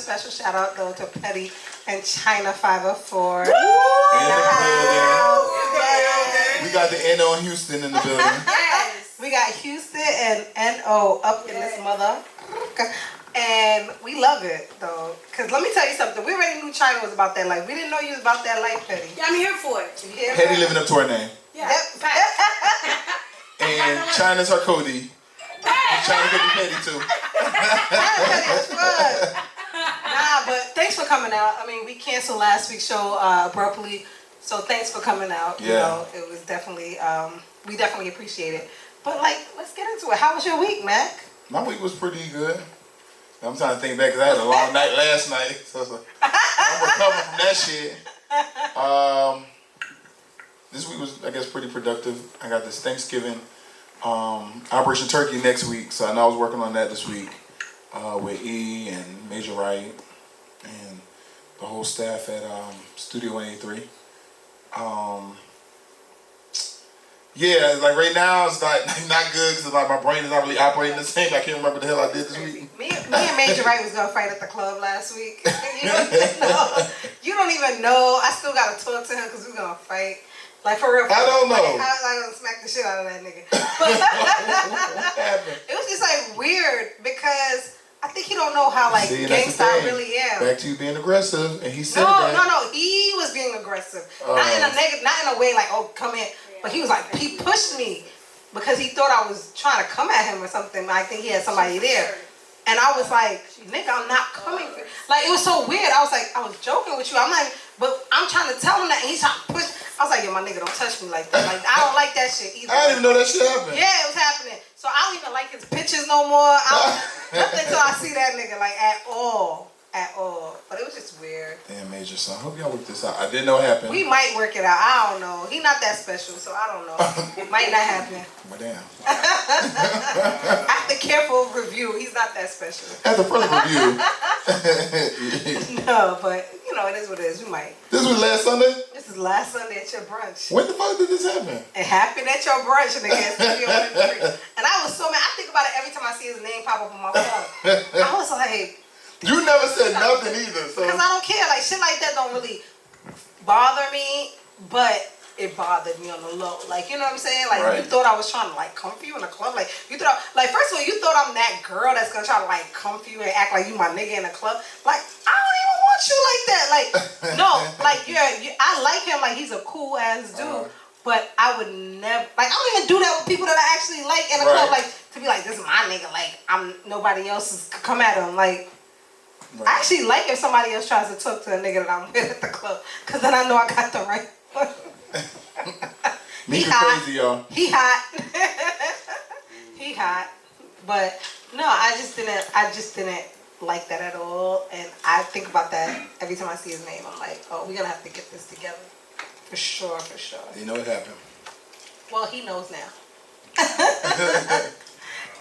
special shout out though to Petty and China 504. In the building. We got the NO in Houston in the building. Yes. We got Houston and NO up in this mother. And we love it though. Cause let me tell you something. We already knew China was about that life. We didn't know you was about that life, Petty. Yeah, I'm here for it. Petty living up to her name. Yeah. Yep. And China's her Cody. And China could be Petty too. Petty was fun. Nah, but thanks for coming out. I mean, we canceled last week's show abruptly. So thanks for coming out. Yeah. You know, it was definitely, we definitely appreciate it. But like, let's get into it. How was your week, Mac? My week was pretty good. I'm trying to think back because I had a long night last night. So I'm recovering from that shit. This week was, I guess, pretty productive. I got this Thanksgiving Operation Turkey next week. So I know I was working on that this week with E and Major Wright and the whole staff at Studio 183. Yeah, like right now it's like not good because like my brain is not really operating the same. I can't remember the hell I did this week. Me and Major Wright was gonna fight at the club last week. You don't even know. You don't even know. I still gotta talk to him because we're gonna fight. Like for real. I don't know. I was gonna smack the shit out of that nigga. But What happened? it was just like weird because I think he don't know how like gangsta I really am. Back to you being aggressive, and he said No, that. he was being aggressive. Not in a negative, not in a way like, oh, come in. But he was like, he pushed me because he thought I was trying to come at him or something. I think he had somebody there. And I was like, nigga, I'm not coming. Like, it was so weird. I was like, I was joking with you. I'm like, but I'm trying to tell him that, and he's trying to push. I was like, yo, my nigga, don't touch me like that. Like, I don't like that shit either. I didn't even know that shit happened. Yeah, it was happening. So I don't even like his pictures no more. Nothing till I see that nigga, like, at all. At all. But it was just weird. Damn, Major son. Hope y'all work this out. I didn't know it happened. We might work it out. I don't know. He not that special, so I don't know. It might not happen. But damn. After careful review, he's not that special. After further review. No, but you know, it is what it is. We might. This was last Sunday? This is last Sunday at your brunch. When the fuck did this happen? It happened at your brunch, nigga. At Studio 103. And I was so mad. I think about it every time I see his name pop up on my phone. I was like, You never said nothing either. So. because I don't care. Like, shit like that don't really bother me, but it bothered me on the low. Like, you know what I'm saying? Like, Right. You thought I was trying to, like, come for you in the club. Like, you thought, like, first of all, you thought I'm that girl that's going to try to, like, come for you and act like you my nigga in the club. Like, I don't even want you like that. Like, no. Like, I like him. Like, he's a cool-ass dude. But I would never, like, I don't even do that with people that I actually like in the club. Like, to be like, this is my nigga. Like, nobody else is come at him. Like, I actually like if somebody else tries to talk to a nigga that I'm with at the club. Because then I know I got the right one. He crazy, y'all. He hot. He hot. But no, I just didn't like that at all. And I think about that every time I see his name. I'm like, oh, we're gonna have to get this together. For sure, for sure. You know what happened. Well, he knows now.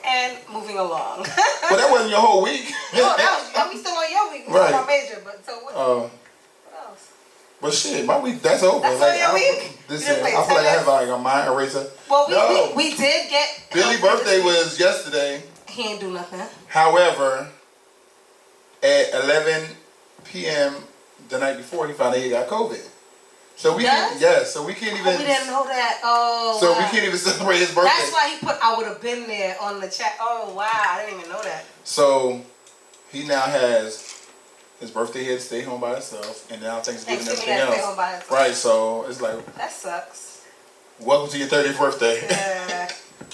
And moving along. Well, that wasn't your whole week. No, we still on your week. We Right. talking about Major, but so what else? But shit, my week, that's over. That's like, on your week? Listen, You didn't play I feel like I tennis? have like a mind eraser. Well, No. we did get... Billy's birthday was yesterday. He ain't do nothing. However, at 11 p.m. the night before, he found out he got COVID. So we can't, so we can't even... Oh, we didn't know that. Oh, So wow. we can't even celebrate his birthday. That's why he put, I would have been there on the chat. Oh, wow. I didn't even know that. So he now has his birthday. He had to stay home by himself, and now Thanksgiving and everything Stay else. home by himself. Right. So it's like, That sucks. welcome to your 30th birthday. Yeah.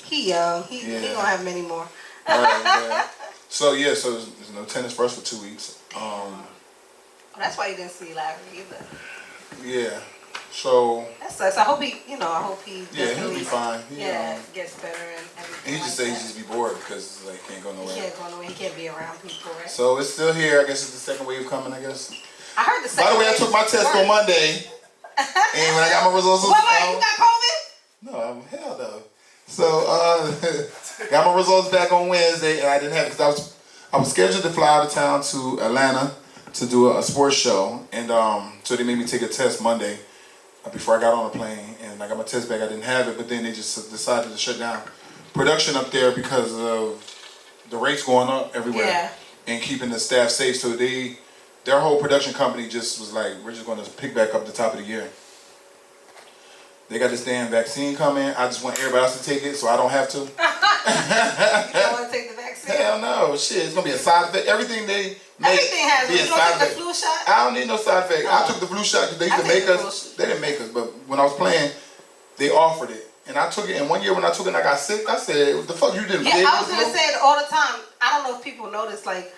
He young. He gonna have many more. Yeah. So so there's no tennis for us for 2 weeks. That's why you didn't see Larry either. Yeah. So. That sucks. I hope he. Yeah, he'll be fine. Gets better and everything. He just said he just be bored because like he can't go nowhere. He can't go nowhere. He can't be around people, right? So it's still here. I guess it's the second wave coming. I guess. I heard the second. By the way, I took my test on Monday, and when I got my results, Wait, you got COVID? No, hell no. So got my results back on Wednesday, and I didn't have it because I was scheduled to fly out of town to Atlanta to do a sports show, and so they made me take a test Monday before I got on the plane, and I got my test back. I didn't have it, but then they just decided to shut down production up there because of the rates going up everywhere. Yeah. and keeping the staff safe. So their whole production company just was like, we're just going to pick back up the top of the year. They got this damn vaccine coming. I just want everybody else to take it so I don't have to. You don't want to take the vaccine? Hell no. Shit, it's going to be a side effect. Everything they make Everything has one. You don't take the flu shot? I don't need no side effect. I took the flu shot because they used to make us. They didn't make us, but when I was playing, they offered it. And I took it, and one year when I took it and I got sick, I said, what the fuck you didn't? Yeah, I was going to say it all the time. I don't know if people notice, like,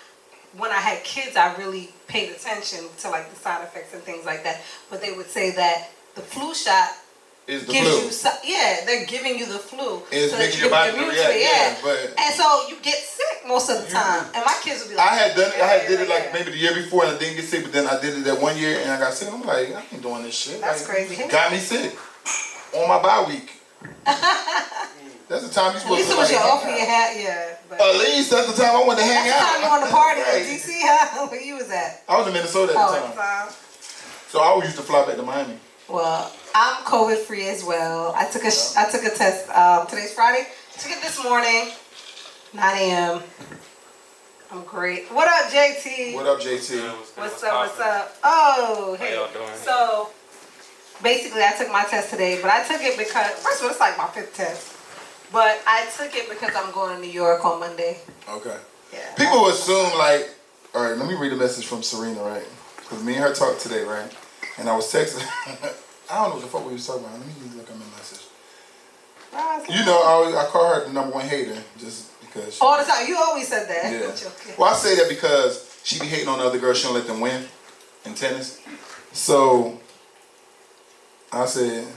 when I had kids, I really paid attention to, like, the side effects and things like that. But they would say that the flu shot is the gives flu. you, they're giving you the flu. It's so making your body react. But and so you get sick most of the time. And my kids would be like, I had did it like maybe the year before and I didn't get sick, but then I did it that one year and I got sick. I'm like, I ain't doing this shit. That's like, crazy. Got me sick on my bye week. That's the time you supposed to. At least it was your off your hat, yeah. But at least that's the time I wanted to hang out. That's the time you wanted to party in DC, huh? Where you was at? I was in Minnesota at the time. So I always used to fly back to Miami. Well, I'm COVID free as well. I took a test. Today's Friday. Took it this morning, 9 a.m. I'm great. What up, JT? What up, JT? What's up? Oh, hey. How y'all doing? So basically, I took my test today, but I took it because first of all, it's like my 5th test. But I took it because I'm going to New York on Monday. Okay. Yeah. People assume like, all right, let me read a message from Serena, right? Because me and her talked today, right? And I was texting. I don't know what the fuck we was talking about. Let me look at my message. You know, I call her the #1 hater just because. All the time. You always said that. Yeah. Well, I say that because she be hating on the other girls. She don't let them win in tennis. So I said,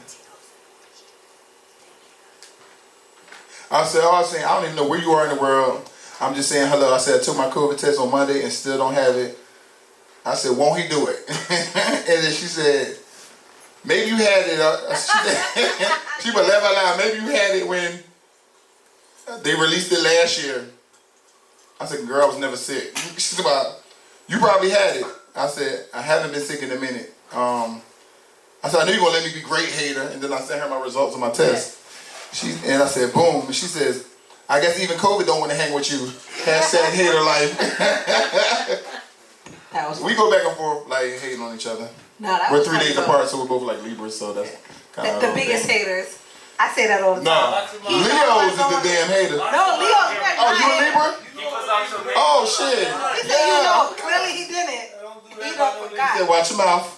I don't even know where you are in the world. I'm just saying hello. I said I took my COVID test on Monday and still don't have it. I said, won't he do it? And then she said, maybe you had it. She would laugh out loud. Maybe you had it when they released it last year. I said, girl, I was never sick. She's about, you probably had it. I said, I haven't been sick in a minute. I said, I knew you were going to let me be great, hater. And then I sent her my results of my test. And I said, boom. And she says, I guess even COVID don't want to hang with you. Hashtag hater life. We go back and forth, like, hating on each other. No, we're 3 days apart, so we're both like Libras, so that's kind of the biggest haters. I say that all the time. No, Leo's is the damn hater. No, Leo's right. Oh, you a Libra? Oh, shit. He said, you know, clearly he didn't. He don't forgot. He said, watch your mouth.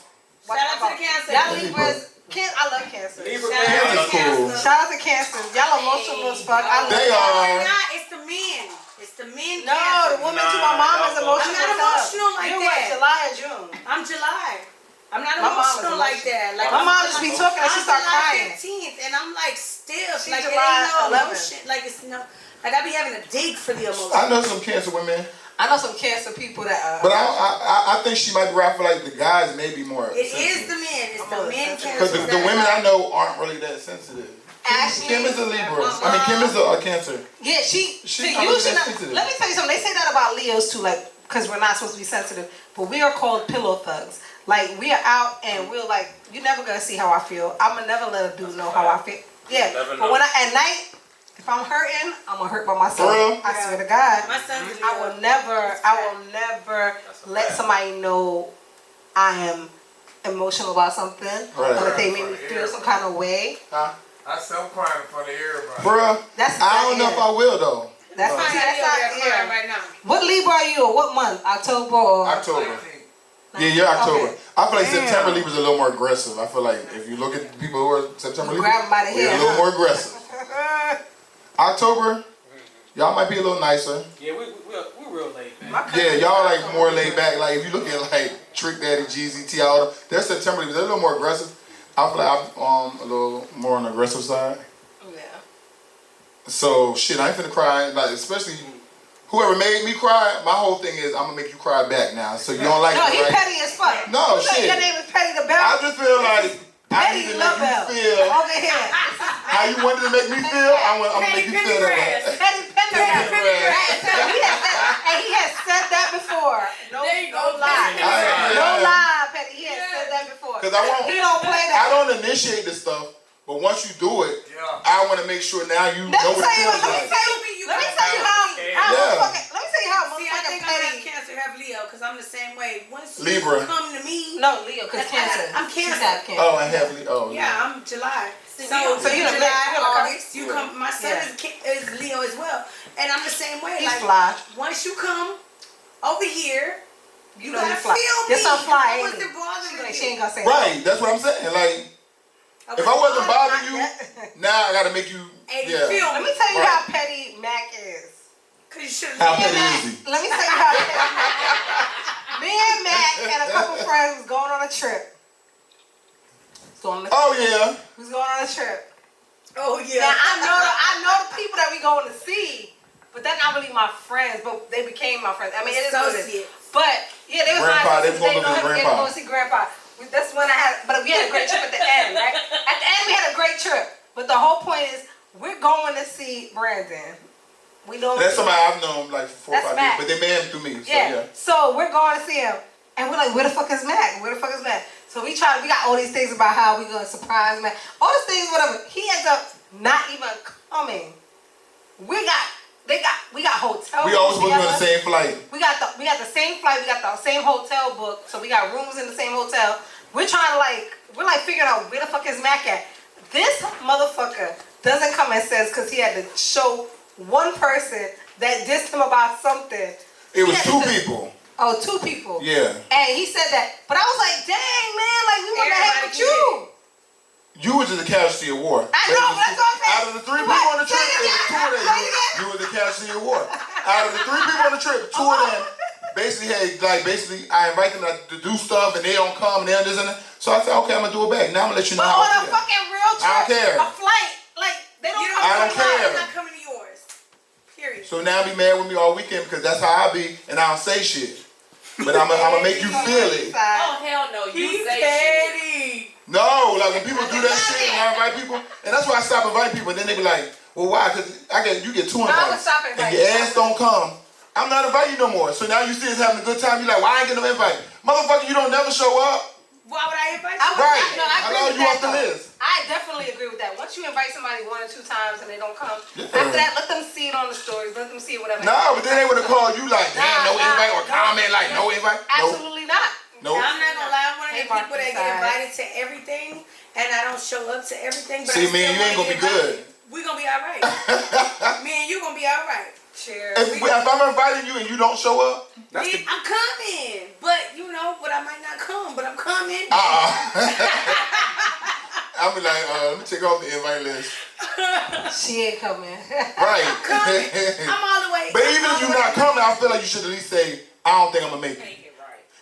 Shout out to the Cancer. Y'all Libras. I love Cancer. Cancer's cool. Shout out to Cancer. Y'all emotional as fuck. I love They are. It's the men. It's the men. No, the woman to my mom is emotional. I'm not emotional like you that. What, July or June? I'm July. I'm not emotional like that. Like my mom just be talking and she start crying. 15th, and I'm like stiff. She's like July it ain't no 11th. emotion. Like it's no. Like I be having a dig for the emotion. I know some Cancer women. I know some Cancer people that. But I think she might be right for like the guys maybe more. It is the men. It's the men Cancer. Because the women I know aren't really that sensitive. Ashley, Kim is a Libra. Kim is a Cancer. Yeah, she not really that not, sensitive. let me tell you something. They say that about Leos too, like because we're not supposed to be sensitive, but we are called pillow thugs. Like we are out and we're like, you're never gonna see how I feel. I'm gonna never let a dude know how I feel. Yeah, but when at night, if I'm hurting, I'm gonna hurt by myself. I swear to God. My son's a I will never let somebody know I am emotional about something or that they make me feel some kind of way. I said I'm crying in front of everybody. Bruh, I don't know if I will though. That's not crying right now. What Libra are you or what month? October or? October. Yeah, you're October. Okay. I feel like September Libra's a little more aggressive. I feel like if you look at people who are September Libra, grab them by the they're head, a little more aggressive. October, y'all might be a little nicer. Yeah, we're real laid back. Yeah, y'all like more laid back. Like if you look at like Trick Daddy, Jeezy, T.I., they're September Libra. They're a little more aggressive. I feel like I'm a little more on the aggressive side. Yeah. So shit, I ain't finna cry. Like especially whoever made me cry. My whole thing is I'm gonna make you cry back now. So you don't like no, it, he right? petty as fuck. No, you shit. Your name is Petty the Bell. I just feel like I need to make you feel over here. how you wanted to make me feel. I'm gonna make you feel that. Petty Pendergrass. And he has said that before. No lie. No lie, Petty. He has said that before. Because he don't play that. I don't initiate the stuff, but once you do it, I want to make sure now you know what it feels like. Let me tell you how motherfucking Petty I'm the same way. Once Libra. you come to me, No, Leo, because Cancer. I'm Cancer. She's half Cancer. Oh, I have Leo. Oh, Yeah, I'm July. So you know, July, August, you Yeah. come. My son is Leo as well, and I'm the same way. He's like fly. once you come over here, you know gotta he's fly. feel me. Yes, I'm fly, What's ain't the he? bothering She ain't gonna say Right, that's what I'm saying. Like, if I wasn't bothering you, now I gotta make you. And Yeah. feel Let me. me tell you Right. how petty Mac is. Cause you should How have. petty is he? Let me tell you how petty. Me and Mac and a couple friends was going on a trip. Oh yeah. We was going on a trip. Oh yeah. Now I know the people that we going to see, but they're not really my friends. But they became my friends. I mean, it is what it is. But yeah, they was Grandpa, my they was sisters. going to visit Grandpa. Go see Grandpa. That's when I had. But we had a great trip at the end, right? At the end, we had a great trip. But the whole point is, we're going to see Brandon. We know. That's somebody I've known like for 4 or 5 years, but they met him through me. So yeah. So we're going to see him, and we're like, where the fuck is Mac? Where the fuck is Mac? So we got all these things about how we gonna surprise Mac. All these things, whatever. He ends up not even coming. We got hotel. We always supposed to be on the together. same flight. We got the same flight. We got the same hotel booked. So we got rooms in the same hotel. We're figuring out where the fuck is Mac at. This motherfucker doesn't come and says because he had to show one person that dissed him about something. It was 2 people. Oh, 2 people. Yeah. And he said that, but I was like, dang man, like we want to hang with you. You was just a casualty of war. I know, but that's what I'm saying. Out of the 3 people on the trip, it was 2 of them. You was a casualty of war. Out of the 3 people on the trip, 2 of them basically I invite them to do stuff and they don't come and they don't this and that. So I said, okay, I'm gonna do it back. Now I'm gonna let you know. But how on a fucking real trip, I don't care. a flight, like they don't come. I don't care. I'm not coming to yours. Period. So now be mad with me all weekend because that's how I be and I don't say shit. But I'm gonna make you feel it. Oh hell no, you say shit. No, like when people do that shit and I invite people, and that's why I stop inviting people. And then they be like, well, why? Because you get 2 invites, and your ass don't come. I'm not inviting you no more. So now you see us having a good time. You like, why I ain't get no invite, motherfucker? You don't never show up. Why would I invite you? Right. I know you off the list. I definitely agree with that. Once you invite somebody 1 or 2 times and they don't come, after that, let them see it on the stories. Let them see it, whatever. No, but then they would have called you like, damn, no invite, or comment like, no invite. Absolutely not. Nope. I'm not gonna lie, I'm one of the Hey, people that get Marky invited to everything, and I don't show up to everything. But See, I man, still you ain't wanna gonna be get good. invited. We gonna be all right. Me and you gonna be all right. Cheers. If I'm inviting you and you don't show up, that's the... I'm coming, but I might not come, but I'm coming. I'll be like, let me check off the invite list. She ain't coming. Right. I'm all the way. But even if you're not coming, I feel like you should at least say, I don't think I'm gonna make it.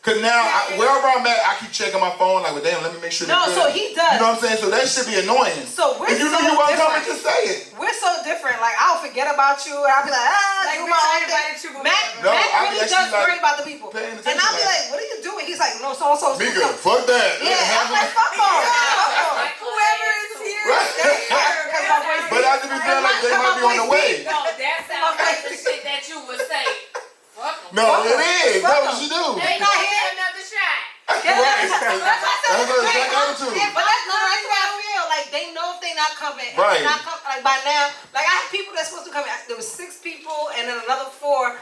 Cause now, wherever I'm at, I keep checking my phone. Like, well, damn, let me make sure. No, so he does. You know what I'm saying? So that should be annoying. So we're if you so knew you weren't different. coming, just say it. We're so different. Like I'll forget about you, and I'll be like, Like, do bitch, my I own invited thing. you, Mac No, I'll really be does actually, like, worry about the people, paying and attention, I'll be like, like, what are you doing? He's like, no, so and so. Meeka, fuck that. Yeah, I'm like, fuck off. Whoever is here, Right. they're here. But I just be feeling like they might be on the way. No, that sounds like the shit that you would say. Fuck 'em. No, it is. Fuck That's what 'em. you do. They not gonna here. get another shot. Right. That's That's what it's like attitude. Yeah, but that's what I feel. Like they know if they not coming. If Right. they not coming, like by now, like I have people that's supposed to come in. There was 6 people and then another 4,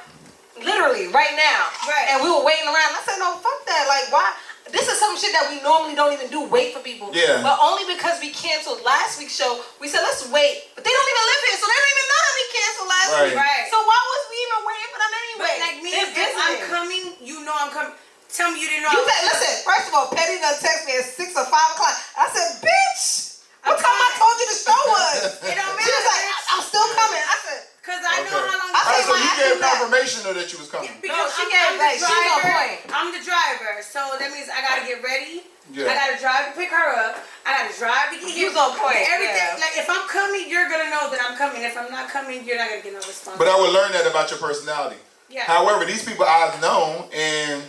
literally right now. Right. And we were waiting around. I said, no, fuck that. Like why? This is some shit that we normally don't even do. Wait for people. Yeah. But only because we canceled last week's show, we said let's wait. But they don't even live here, so they don't even know that we canceled last week. Right. So why was we even waiting for them anyway? But like me, They're if I'm visiting. coming, you know I'm coming. Tell me you didn't know. You said, listen, first of all, Petty done text me at 6 or 5 o'clock. I said, bitch, what time I told you the show was? It don't She was matter. like, I'm still coming. I said, Because I know how long. I Alright, so my you ass gave is back. confirmation though that you was coming. Because she I'm gave the like, she's on driver. point. I'm the driver, so that means I gotta get ready. Yeah. I gotta drive to pick her up. I gotta drive to get here. You's on point, Everything. yeah. Like if I'm coming, you're gonna know that I'm coming. If I'm not coming, you're not gonna get no response. But I would learn that about your personality. Yeah. However, these people I've known and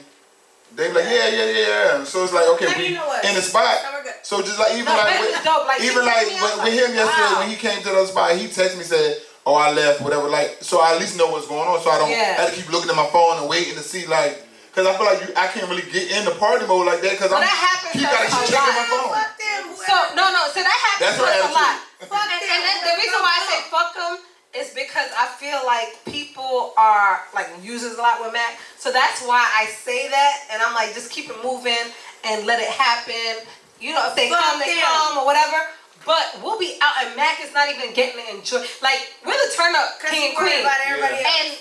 they be like, yeah. So it's like, okay, Like, we you know what? in the spot. So we're good. So just like even No, like Petty's dope. Like, even she like picked me up, with him like, yesterday wow. when he came to the spot, he texted me said, "Oh, I left, whatever." Like, so I at least know what's going on, so I don't have to keep looking at my phone and waiting to see like. Cause I feel like I can't really get in the party mode like that. Cause Well, I'm that happens keep to gotta us keep a checking lot. my phone. Fuck them. So, no, so that happens That's to her us a lot. attitude. Fuck And them. then the reason why I say fuck them is because I feel like people are like users a lot with Mac. So that's why I say that, and I'm like, just keep it moving and let it happen. You know, if they come, they come or whatever. But we'll be out, and Mac is not even getting to enjoy. Like, we're the turn up king and queen. About everybody else. And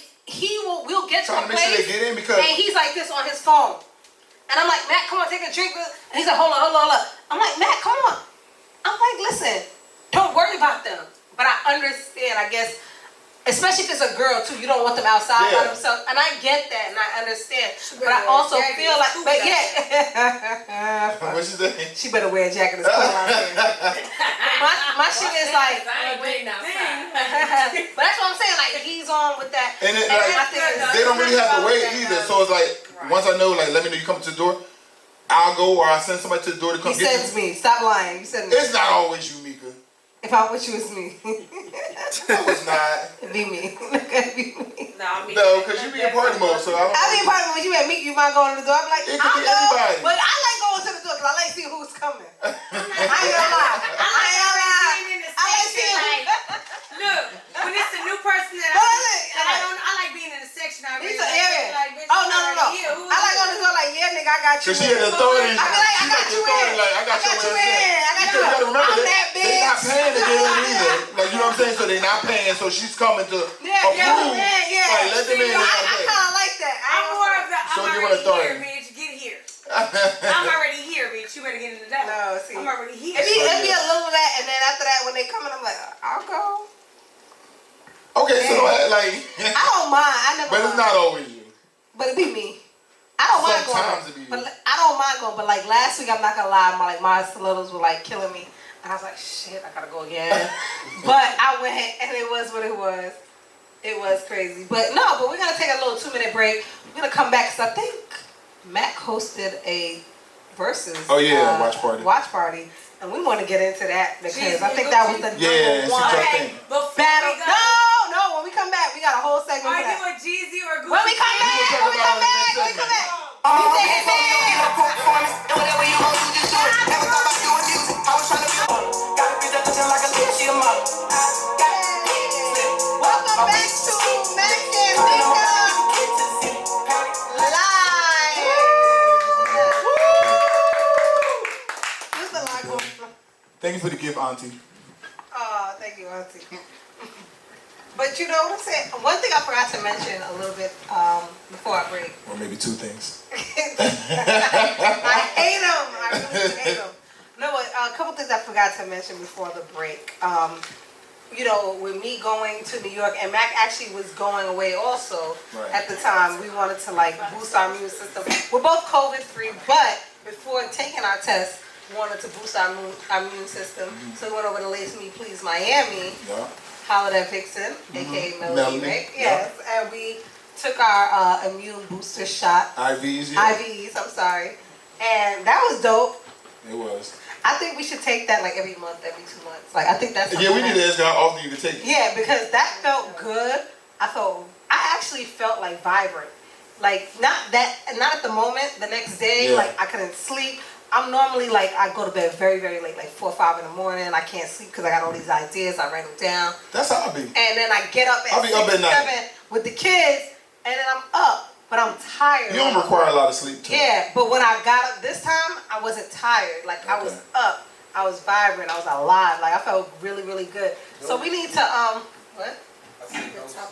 we'll get to a Trying to make sure place, they get in because and he's like this on his phone. And I'm like, Mac, come on, take a drink. And he's like, hold on. I'm like, Mac, come on. I'm like, listen, don't worry about them. But I understand, I guess, especially if it's a girl too, you don't want them outside by themselves. And I get that and I understand. But I also feel like, but what she say? she better wear a jacket. It's cold out there. my shit is like, I ain't waiting outside. but that's what I'm saying. Like, he's on with that. And it, I like, think they don't really have to wait either. So it's like, once I know, like, let me know you come to the door, I'll go, or I'll send somebody to the door to come he get you. sends me. Stop lying. You send me. It's not always you, Meeka. If I wish you was me. No, it's not. It'd be me. It'd be me. No, because you be in party mode, so I don't. I be in party when you at me, you might go to the door. I'm like, It could I'll be go. anybody. But I like going to the door because I like seeing who's coming. I ain't gonna lie. I like seeing Look, when it's a new person that I like being in the section. I really like, bitch, oh, no. I like on the door like, yeah, nigga, I got you. Cause she had the authority. I be like, I got you in. Like, I got you in. You gotta remember I'm that that bitch. they not paying to get in either. Like, you know what I'm saying? So they not paying, so she's coming to approve. Like, let them in. I kind of like that. I'm more of the, So I'm give her already authority. here, bitch. Get here. I'm already here, bitch. You better get in the door. No, see. I'm already here. It'd be a little of that, and then after that, when they come in, I'm like, I'll go. Okay, so like, I don't mind. I never. but it's not always you. But it be me. I don't mind Sometimes going. it be But you. I don't mind going. But like last week, I'm not gonna lie, my stilettos were like killing me, and I was like, shit, I gotta go again. But I went, and it was what it was. It was crazy. But no, but we're gonna take a little 2-minute break. We're gonna come back because I think Mac hosted a versus. Watch party. And we want to get into that because Jeezy, I think that was the number one battle. No, when we come back, we got a whole segment Are for you that. a Jeezy or Gucci? When we come back. You take it back. Whatever you want to just do it. Never thought about doing music. I was trying to be got a bitch that looking like a bitch, she a model. Welcome back to Mac Meeka Live. There's a lot going on. Thank you for the gift, Auntie. Oh, thank you, Auntie. But you know what I'm saying? One thing I forgot to mention a little bit before I break. Or maybe two things. I hate them. I really hate them. No, but a couple things I forgot to mention before the break. You know, with me going to New York, and Mac actually was going away also at the time. We wanted to like boost our immune system. We're both COVID-free, but before taking our test, we wanted to boost our immune system. So we went over to Lace Me Please Miami. Yeah. Hollered at Vixen, aka Melody, right? Yeah. Yes, and we took our immune booster shot. IVs, yeah. IVs, I'm sorry. And that was dope. It was. I think we should take that like every month, every 2 months. Like, I think that's Yeah, we need to ask how often you can take it. Yeah, because that felt good. I actually felt like vibrant. Like, not at the moment, the next day, like I couldn't sleep. I'm normally like, I go to bed very, very late, like 4 or 5 in the morning. I can't sleep because I got all these ideas. I write them down. That's how I be. And then I get up at 6, 7 with the kids, and then I'm up, but I'm tired. You don't require a lot of sleep, too. Yeah, but when I got up this time, I wasn't tired. Like, I was up. I was vibrant. I was alive. Like, I felt really, really good. So we need to, what?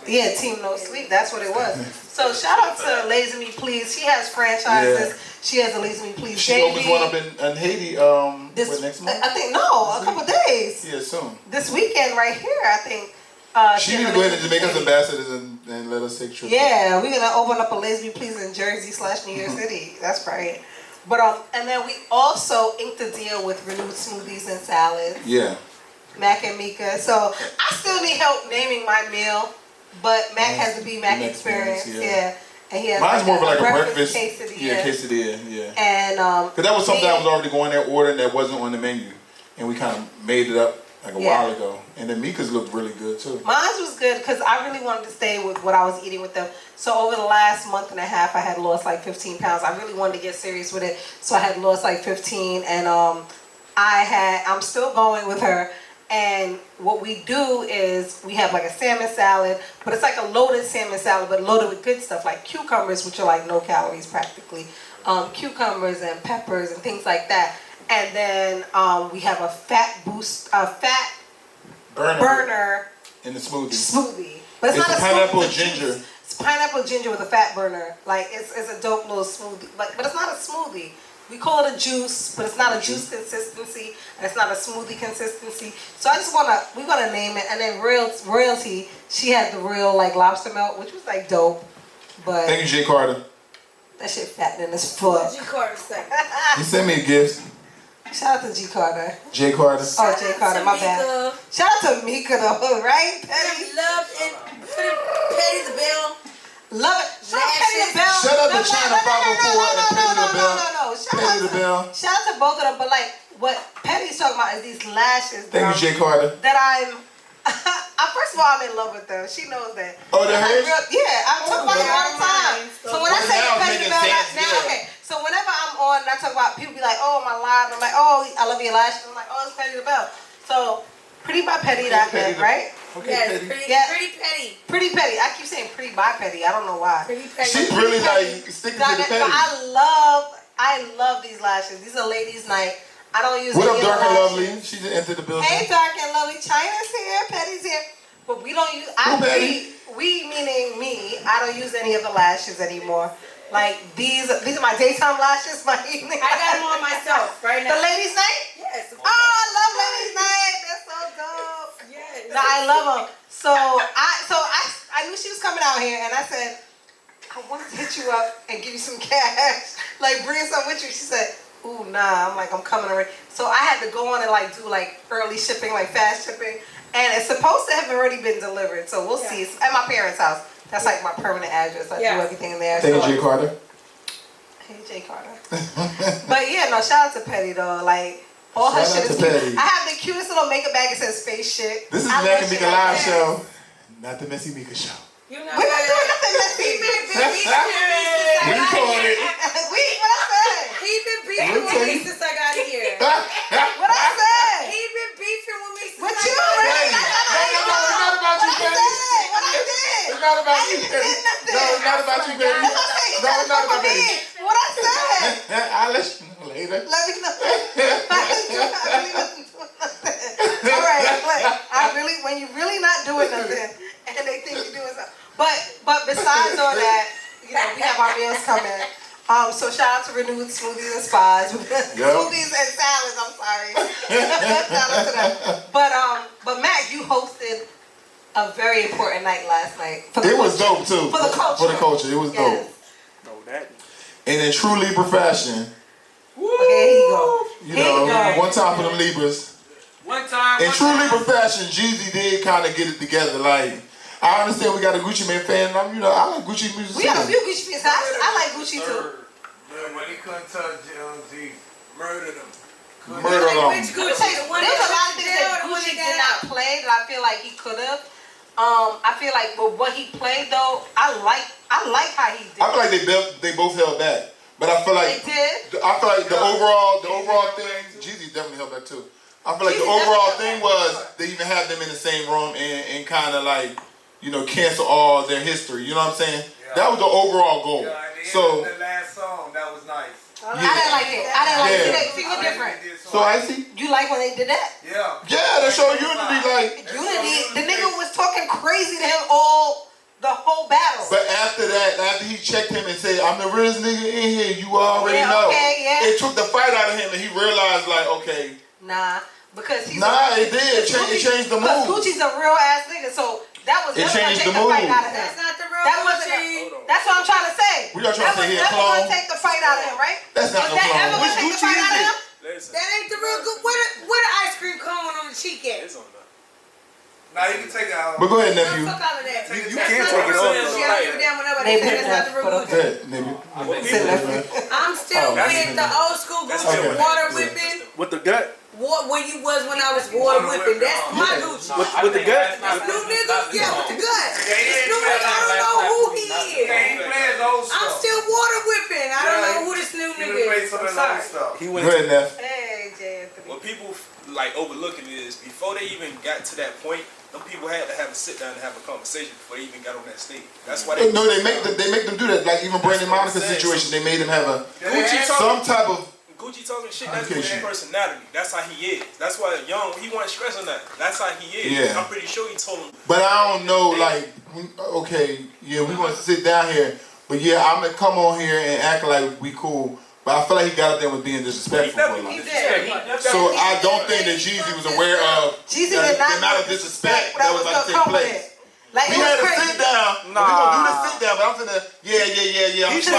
Yeah, Team No Sleep. That's what it was. So shout out to Lazy Me Please. She has franchises. Yeah. She has a Lazy Me Please. She opens one up in Haiti. Next month? I think a couple days. Yeah, soon. This weekend right here, I think. She need to go ahead and just make us ambassadors and let us take trips. Yeah, we're gonna open up a Lazy Me Please in Jersey/New York City. That's right. But and then we also inked a deal with Renewed Smoothies and Salads. Yeah. Mac and Meeka. So I still need help naming my meal, but Mac has to be Mac Experience. Yeah. And he has mine's more of like a breakfast quesadilla. Yeah, quesadilla. Yeah. And because that was something I was already going there ordering that wasn't on the menu, and we kind of made it up like a while ago. And then Meeka's looked really good too. Mine was good because I really wanted to stay with what I was eating with them. So over the last month and a half, I had lost like 15 pounds. I really wanted to get serious with it, so I had lost like 15, and I'm still going with her. And what we do is we have like a salmon salad, but it's like a loaded salmon salad, but loaded with good stuff like cucumbers, which are like no calories practically, cucumbers and peppers and things like that. And then we have a fat burner in the smoothie. But it's not a pineapple smoothie, ginger. It's pineapple ginger with a fat burner. Like it's a dope little smoothie, but it's not a smoothie. We call it a juice, but it's not a juice consistency, and it's not a smoothie consistency. So we wanna name it, and then Royalty, she had the real like lobster melt, which was like dope, but Thank you, Jay Carter. that shit fattening as fuck. G Carter say. He sent me a gift. Shout out to G Carter. Jay Carter. Oh, Jay Carter, my bad. Shout out to Meeka though, right? Petty. Love and Petty the Bell. Love it. Shout out Petty the Bell. Shout out to China 504 and Petty the Bell. Petty the Bell. Shout out to both of them, but like what Petty's talking about is these lashes. Thank you, Jay Carter. That first of all, I'm in love with them. She knows that. Oh, they're hers? Yeah, I talk about it all the time. So when I say Petty the Bell, okay. So whenever I'm on and I talk about, people be like, oh, my live. I'm like, oh, I love your lashes. I'm like, oh, it's Petty the Bell. So Pretty by Petty.net, right? Okay, yes, Petty. Pretty Petty. Pretty Petty. I keep saying Pretty by Petty. I don't know why. Pretty Petty. She really like sticking to the But Petty. I love these lashes. These are ladies' night. I don't use What any up, Dark of the and lashes. Lovely? She just entered the building. Hey, Dark and Lovely. China's here. Petty's here. But we don't use. We meaning me. I don't use any of the lashes anymore. Like these are my daytime lashes. My evening. I got them on myself right now. The ladies' night. Yes. Oh, I love ladies' night. They're so dope. Yes. No, I love them. So I knew she was coming out here, and I said, I want to hit you up and give you some cash. Like bring some with you. She said, ooh, nah. I'm like, I'm coming already. So I had to go on and like do like early shipping, like fast shipping, and it's supposed to have already been delivered. So we'll see. It's at my parents' house. That's like my permanent address. I do everything in there. Thank you, Jay Carter. Hey, Jay Carter. But yeah, no, shout out to Petty though. Like all her shit is cute. Petty. I have the cutest little makeup bag. It says space shit. This is Mac Meeka live show, not the Messy Meeka show. You know We're not doing nothing messy. He been beefing What you calling it? What I said? He been beefing with me since I got here. What I said? He been beefing with me since What I you got already? here. No, it's not about you, Petty. What I did? It's not about you, did Petty. nothing. No, it's not about you, Petty. That's what I'm saying. No, it's not about Petty. What I said? I'll let you know later. Let me know. I really wasn't doing nothing. All right, look, when you're really not doing nothing, and they think you're doing something. But besides all that, you know, we have our meals coming. So shout out to Renewed Smoothies and Spas. Smoothies and salads, I'm sorry. Shout out to them. But Mac, you hosted a very important night last night. It was dope too. For the culture. For the culture, it was dope. And in true Libra fashion, Here you go. you know, one time for them Libras. One time. In true Libra fashion, Jeezy did kind of get it together. Like, I understand we got a Gucci Mane fan. I like Gucci music. We got a few Gucci fans. I like Gucci too. When he couldn't touch G, murdered him. Murder them. There's a lot of things that Gucci did not play that I feel like he could have. I feel like with what he played though, I like how he did. I feel like they both held back, but I feel like They did. I feel like the overall thing, Jeezy definitely held back too. I feel like the overall thing was they even had them in the same room and kind of like, you know, cancel all their history. You know what I'm saying? Yeah. That was the overall goal. Yeah, so the last song, that was nice. I didn't like it. I didn't like it. See, we're different. So I see. You like when they did that? Yeah. Yeah, that showed unity. Like Unity. The nigga was talking crazy to him the whole battle. But after that, after he checked him and said, "I'm the realest nigga in here," you already know. Okay, yeah. It took the fight out of him, and he realized, like, okay. Nah, because he's it did. It changed the mood. Gucci's a real ass nigga, so that was never gonna take the fight out of him. That's not the real Gucci. That's what I'm trying to say. We are trying to say he a never clone. gonna take the fight out of him, right? That's not Was no that clone. ever Which gonna take the Gucci fight out of is him? it? That ain't the real good. Where the ice cream cone on the cheek at? Now you can take it out. But go ahead, nephew. Fuck all of that. You That's can't not take the it real off, Gucci. though. I don't give a damn what nobody says. That's not the real Go Gucci. ahead, nephew. I'm still with the old school Gucci okay. water whipping. With the gut? Where you was when I was water whipping. That's my Gucci. With the gut? This new nigga, yeah, with the gut. This new nigga, I don't know who he is. He plays old stuff. I'm still water whipping. I don't know who this new nigga is. I'm sorry. Go ahead, Neff. Hey, J. Anthony. what people like overlooking is before they even got to that point, them people had to have a sit down and have a conversation before they even got on that stage. That's why they make them do that. Like even Brandon Monica's situation, they made him have a some type of Gucci talking shit. That's Gucci's personality. That's how he is. That's why Young he wasn't stressing that. That's how he is. Yeah. I'm pretty sure he told him. But I don't know. Like okay, yeah, we gonna sit down here. But yeah, I'm gonna come on here and act like we cool. But I feel like he got up there with being disrespectful for a lot. He did. So I don't think that Jeezy was aware of the amount of disrespect that was about to take place. Like, we had to sit down. Nah. We gonna do the sit down, but I'm finna, yeah. He said,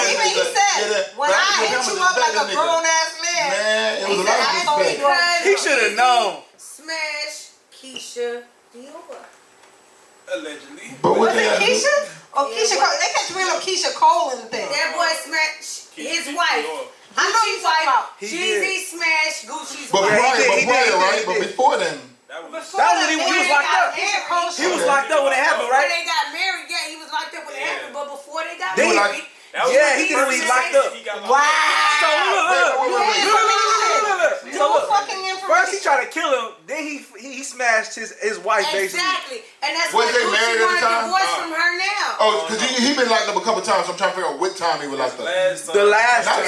when I hit you up like a grown ass man, it was a lot of disrespect. He should have known. Smash Keisha Dior. Allegedly. But what was it Keisha? Oh, Keisha Cole. They kept bringing up Keisha Cole in the thing. That boy smashed his wife. I know you talking about. Jeezy smashed Gucci's but wife. prior, right? But before then. That was when he was locked up. He was locked up when it happened, right? Before they got married, yeah, he was locked up when it happened. But before they got They- married, Yeah, he didn't leave locked up. Wow. So look. New fucking information. First he tried to kill him, then he smashed his wife basically. exactly, and that's Was why they Gucci married at the wanted a time? divorce from her now. Oh, because he been locked up a couple times. So I'm trying to figure out what time he was locked up. The last Not the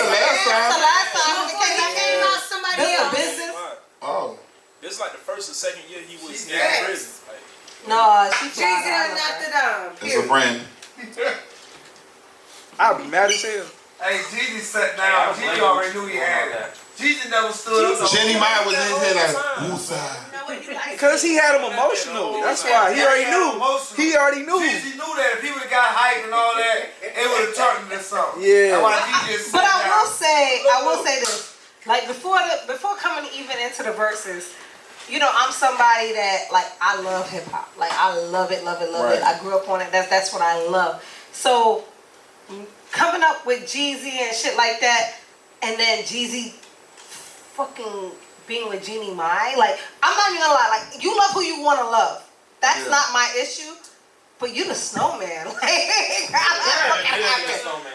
time. last time. The last time. Before he came out, somebody This else. a business? Oh. This is like the first or second year he was in Yes. prison. Like, No, she Jeezy done knocked it down. It's a friend. I'd be mad as hell. Hey, Jeezy sat down. Jeezy already knew he had it. Jeezy never stood up. Jenny Meyer was in his head like, woosah. Cause he had him emotional. That's why he already knew. He already knew. Jeezy knew that if he would have got hype and all that, it would have turned into something. Yeah. That's why Jeezy just But sat I will say this. Like before coming even into the verses, you know, I'm somebody that like I love hip hop. Like I love it. Right. I grew up on it. That's what I love. So coming up with Jeezy and shit like that, and then Jeezy fucking being with Jeannie Mai, like I'm not even gonna lie, like you love who you want to love. That's not my issue. But you the snowman.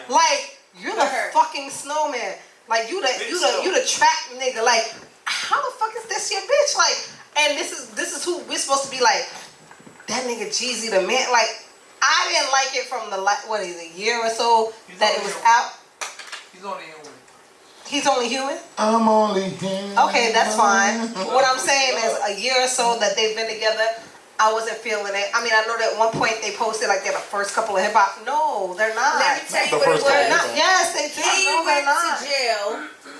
Like you're the fucking snowman. Like you the trap nigga. Like how the fuck is this your bitch? Like, and this is who we're supposed to be like. That nigga Jeezy the man. Like I didn't like it from the what is it, a year or so that it was out. He's only human. He's only human? I'm only human. Okay, that's fine. What I'm saying is a year or so that they've been together, I wasn't feeling it. I mean, I know that at one point they posted like they're the first couple of hip hop. No, they're not. Let me tell you The what it first couple. was. Not, yes, they did. He No, they're went not. to jail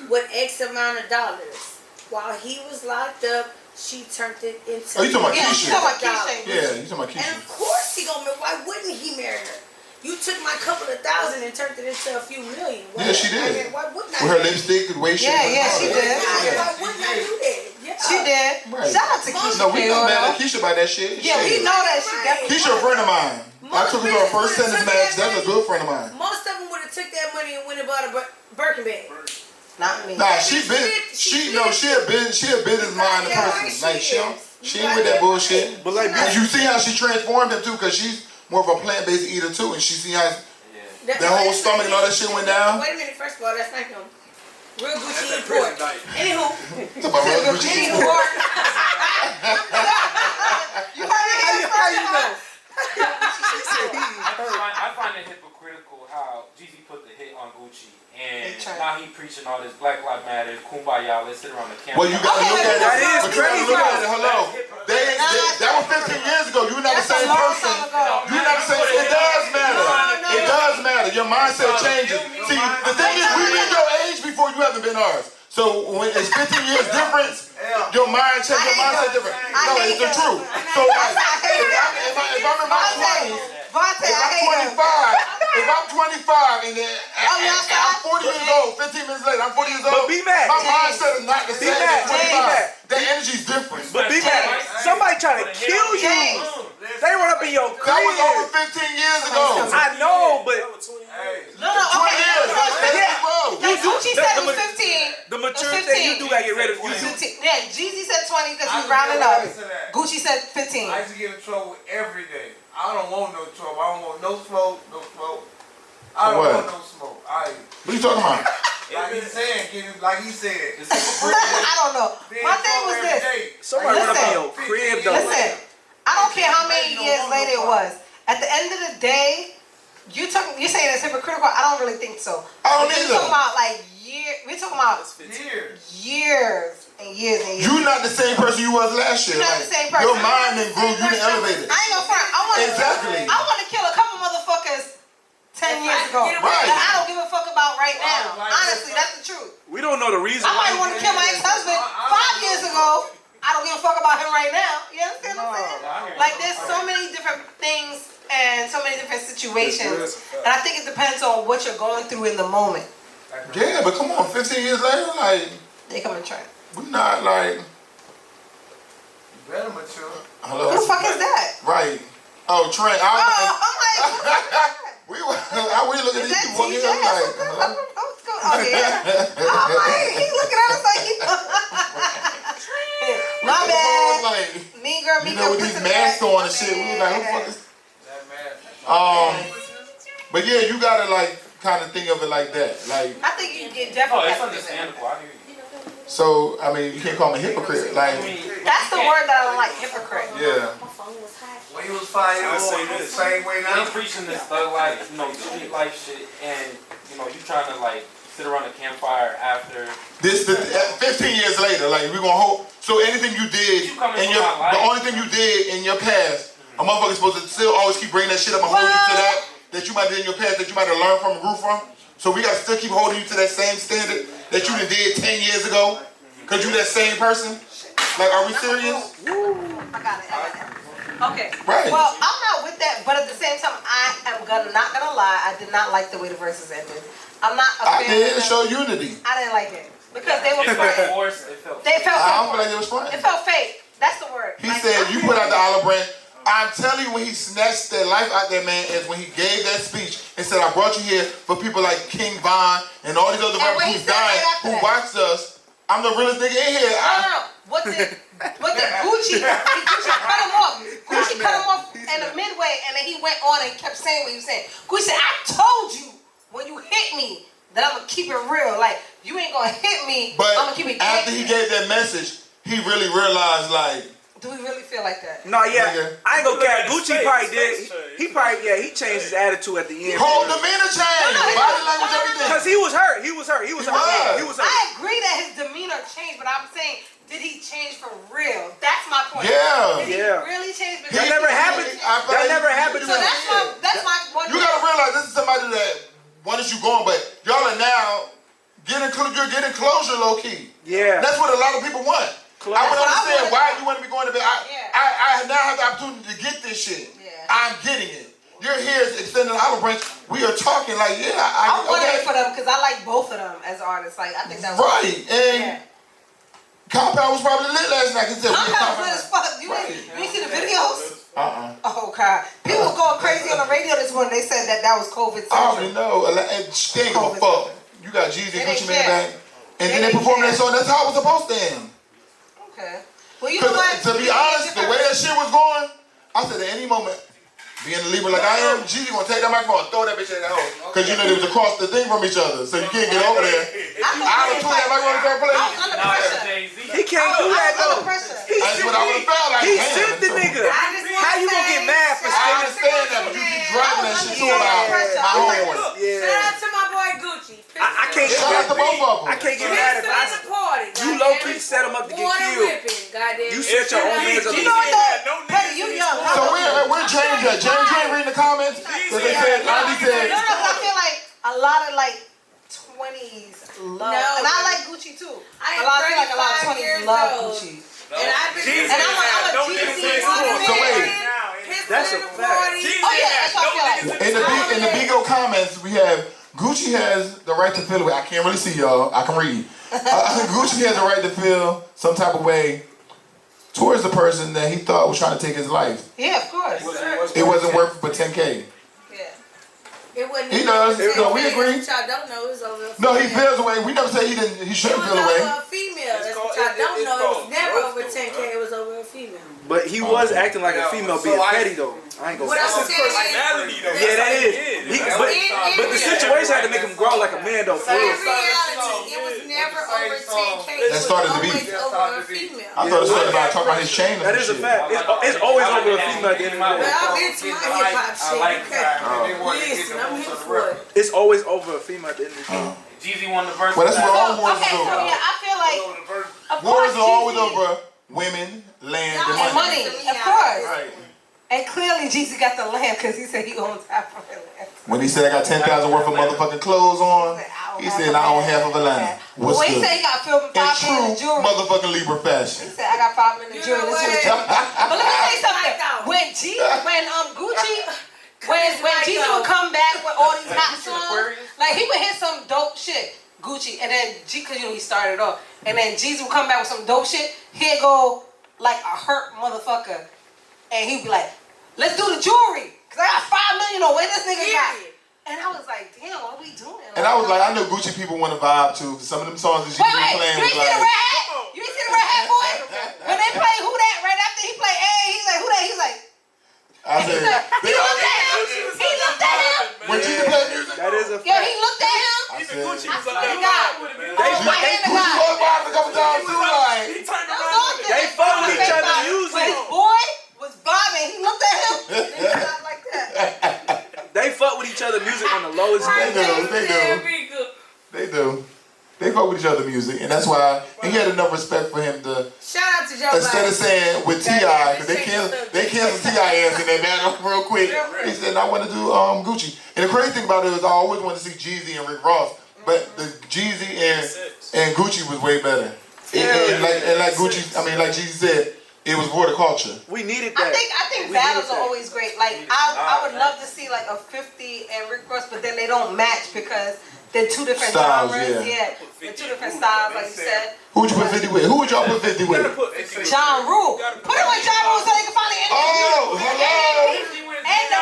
with X amount of dollars. While he was locked up, she turned it into. Oh, you talking about Yeah, Keisha? you talking about Keisha. Yeah, you talking about And Keisha. of course he gonna. Why wouldn't he marry her? You took my couple of thousand and turned it into a few million. Yeah, she did. I mean, why wouldn't I? With her lipstick, the way she Yeah, was. yeah, she did. Why wouldn't I do that? Yeah. She did. Right. Shout out to Keisha. No, we know K.O. mad at Keisha about that shit. Yeah, we know that she definitely. Keisha a friend of mine. I took her to her first tennis match. That's a good friend of mine. Most of them would have took that money and went and bought a Birkin bag. Not me. Nah, she a business minded person. Like she ain't with that bullshit. But like, And you see how she transformed him too, cause she's more of a plant based eater too, and she see how that whole stomach and all that shit went down. Wait a minute, first of all, that's not him. Real Gucci that's that import. prison diet. Anywho. Talk about real Gucci. Anywho. You heard it here how you first, know? I find it hypocritical how Jeezy put the hit on Gucci and now he preaching all this Black Lives Matter, Kumbaya, let's sit around the camera. Well, you gotta look at it. That is But you gotta look at it. crazy. Hello. That was 15 years ago. You're not the That's a same long person. time ago. You're not the same. It does matter. It does matter. Your mindset changes. See, the thing is, we've been your age before you haven't been ours. So when it's 15 years difference, your mind changes. Your mindset different. No, it's the truth. So like, if I'm in my 20s. Vontae, If I hate him. I'm 25 and then I'm 40 years old, 15 minutes later, I'm 40 years old. But be mad. My mindset is not the same mad. as Be 25. mad. The energy's different. But be mad. Somebody trying to kill you. James. They run up in your That was over crib. 15 years ago. I know, but No, 20 okay. years. That's 50, bro. Like Gucci said it was 15. the mature thing you do gotta get rid of you. 15. Yeah, Jeezy said 20 because he rounded up. Gucci said 15. I used to get in trouble every day. I don't want no trouble. I don't want no smoke, no smoke. I don't What? want no smoke. What are you talking about? Like he's saying, like he said. I don't know. My thing was this. Somebody run up in your crib though. Listen, I don't care how many years later it was. At the end of the day, you're saying it's hypocritical. I don't really think so. I don't We're either. talking about like years. We're talking about years and years and years. You're not the same person you was last year. You're not Like, the same person. your mind and grew. You done elevated. I ain't gonna front. Exactly. I want to kill a couple motherfuckers 10 years ago. Right. That I don't give a fuck about right now. Honestly, that's the truth. We don't know the reason. I might want to kill my ex-husband 5 years ago. I don't give a fuck about him right now. You understand what I'm saying? Like, there's so many different things and so many different situations. And I think it depends on what you're going through in the moment. Yeah, but come on, 15 years later, like, They come and try. we not like. You better mature. Hello. Who the fuck is that? Right. Oh, Trent. I'm like, we look at is these that people TJ? here, like, hello? Oh, yeah. I'm like, he looking at us like, my bad. Like, Me girl, you know, with these masks on and shit, we was like, who the fuck is? But yeah, you gotta like kind of think of it like that, like. I think you get definitely. It's understandable. I hear you. So I mean, you can't call me a hypocrite, like. That's the word that I don't like, hypocrite. Yeah. When he was 5 years old, the same way now. They preaching this thug life, street life shit, and you trying to like sit around a campfire after. This 15 years later, like we gonna hope. So anything you did the only thing you did in your past, a motherfucker's supposed to still always keep bringing that shit up and hold you to that you might have did in your past, that you might have learned from and grew from. So we gotta still keep holding you to that same standard that you done did 10 years ago, cause you that same person. Like, are we serious? I got it. Okay. Right. Well, I'm not with that, but at the same time, I am not gonna lie. I did not like the way the verses ended. I'm not a fan. I did. It showed unity. I didn't like it because they were It fronting. felt forced. It felt. They felt. I don't feel like it was fun. It felt fake. That's the word. He said, you put out the olive branch. I'm telling you, when he snatched that life out there, man, is when he gave that speech and said, I brought you here for people like King Von and all these other rappers who's dying, who watched us. I'm the realest nigga in here. No. What did Gucci? Gucci cut him off. Gucci cut him off in the midway, and then he went on and kept saying what he was saying. Gucci said, I told you when you hit me that I'm gonna keep it real. Like, you ain't gonna hit me, But I'm gonna keep it after he gave that message, he really realized, like, do we really feel like that? No, yeah. Nigga. I ain't gonna Look care. at his Gucci face. probably His did. face changed. He probably, he changed his attitude at the end. whole demeanor change, body language, everything. Because he was hurt. He was hurt. He was hurt. He was hurt. I agree that his demeanor changed, but I'm saying, did he change for real? That's my point. Yeah. Did he really change? That never happened. That never happened So to him. that's my one. You gotta realize this is somebody that wanted you going, but y'all are now you're getting closure low key. Yeah. That's what a lot of people want. I would understand why you want to be going to bed. I now have the opportunity to get this shit. Yeah. I'm getting it. You're here extending the olive branch. We are talking like, I'm wondering okay. for them because I like both of them as artists. Like, I think that was Right. And Compound was probably lit last night. Compound was lit as fuck. You didn't see the videos? Oh, God. People were going crazy on the radio this morning. They said that was COVID. I already know. And they ain't give a fuck. You got Jeezy and Gucci Mane back. And then they performing that song. That's how it was supposed to end. Okay. Well, you know what? To be honest, the way that shit was going, I said at any moment, being a Libra like I am, Jeezy gonna take that microphone and throw that bitch at that hoe. Cause you know they was across the thing from each other, so you can't get over there. I would throw that microphone in third place. I was under pressure. He can't do that though. That's what I would have felt like. He sent the nigga. How you gonna get mad for I understand that, but you keep driving that shit too about my homeboy. Shout out to my boy Gucci. I can't get Shout out to both of them. I can't get mad if in the party. you low key set him up to get killed. You set your own hands up. You know what? Hey, you young. So where James at? James, you ain't reading the comments? Because they said, Andy said, No, I feel like a lot of like 20s love. And I like Gucci too. I feel like a lot of 20s love Gucci. And I've been And I'm a Jeezy. So wait. That's a fact. Oh yeah, that's what I feel like. in the Bigo comments, we have Gucci has the right to feel away. I can't really see y'all. I can read. Gucci has the right to feel some type of way towards the person that he thought was trying to take his life. Yeah, of course. It wasn't worth but 10K. Yeah. It wasn't. He does. No, we agree. What y'all don't know is over. No, he feels away. We never said he shouldn't feel away. It was over a female. That's what y'all don't know. It was never over 10K. It was over a female. But he was acting like a female being petty though. I ain't gonna say. Yeah, that is. But the situation had to make him grow like a man though. In reality, it was never over 10K. That started to be. Over a female. I thought it started about talking about his chain. That is a fact. It's always over a female at the end of the day. Well, I've been to my hip hop shit. Listen, I'm here for it. It's always over a female at the end of the day. Jeezy won the verse. Well, that's what all wars Okay, do. so yeah, I feel like Wars are always over women, land, and money. of course. Right. And clearly, Jeezy got the land because he said he owns half of Atlanta. When he said I got 10,000 worth of motherfucking clothes on, he said I own half of Atlanta. Well, What's he good? said he got filled with In 5 million true in jewelry. motherfucking Libra fashion. He said I got 5 million in jewelry. But let me tell you something. When Gucci, when Jeezy would come back with all these hot songs, like he would hit some dope shit. Gucci, and then because he started off, and then Jeezy would come back with some dope shit. He'd go like a hurt motherfucker, and he'd be like, "Let's do the jewelry, cause I got 5 million on where this nigga got." And I was like, "Damn, what are we doing?" And I was like, I know Gucci people want to vibe too. Some of them songs that you been playing you was ain't see the like. red hat? You ain't see the red hat boy? When they play Who That right after he played A, he's like, "Who that?" He's like, I said, he looked at him. He looked at him. when Jeezy played music, That is a fact. Yo, he looked at him. I said, Gucci was up I there. God. Oh, my hand to Gucci God. was vibing a couple times too, like. He turned That was around. all good. They fuck with each other But music. his boy was vibing. He looked at him. And he was like that. They fuck with each other music on the lowest They level. do. They do. They fuck with each other music, and that's why he had enough respect for him to. Shout out to Joe Instead of Biden. saying with T.I., because they canceled T.I. ass in that battle real quick. He said, I want to do Gucci. And the crazy thing about it is I always wanted to see Jeezy and Rick Ross, but the Jeezy and Gucci was way better. And like Gucci, I mean, like Jeezy said, it was horticulture. We needed that. I think battles are always great. Like I would love to see like a 50 and Rick Ross, but then they don't match because they're two different Styles, genres. yeah. They're two different styles, like you said. Who would you put 50 with? Who would y'all put 50 with? John Rule. Put it with John Rule so they can find the Oh, hello.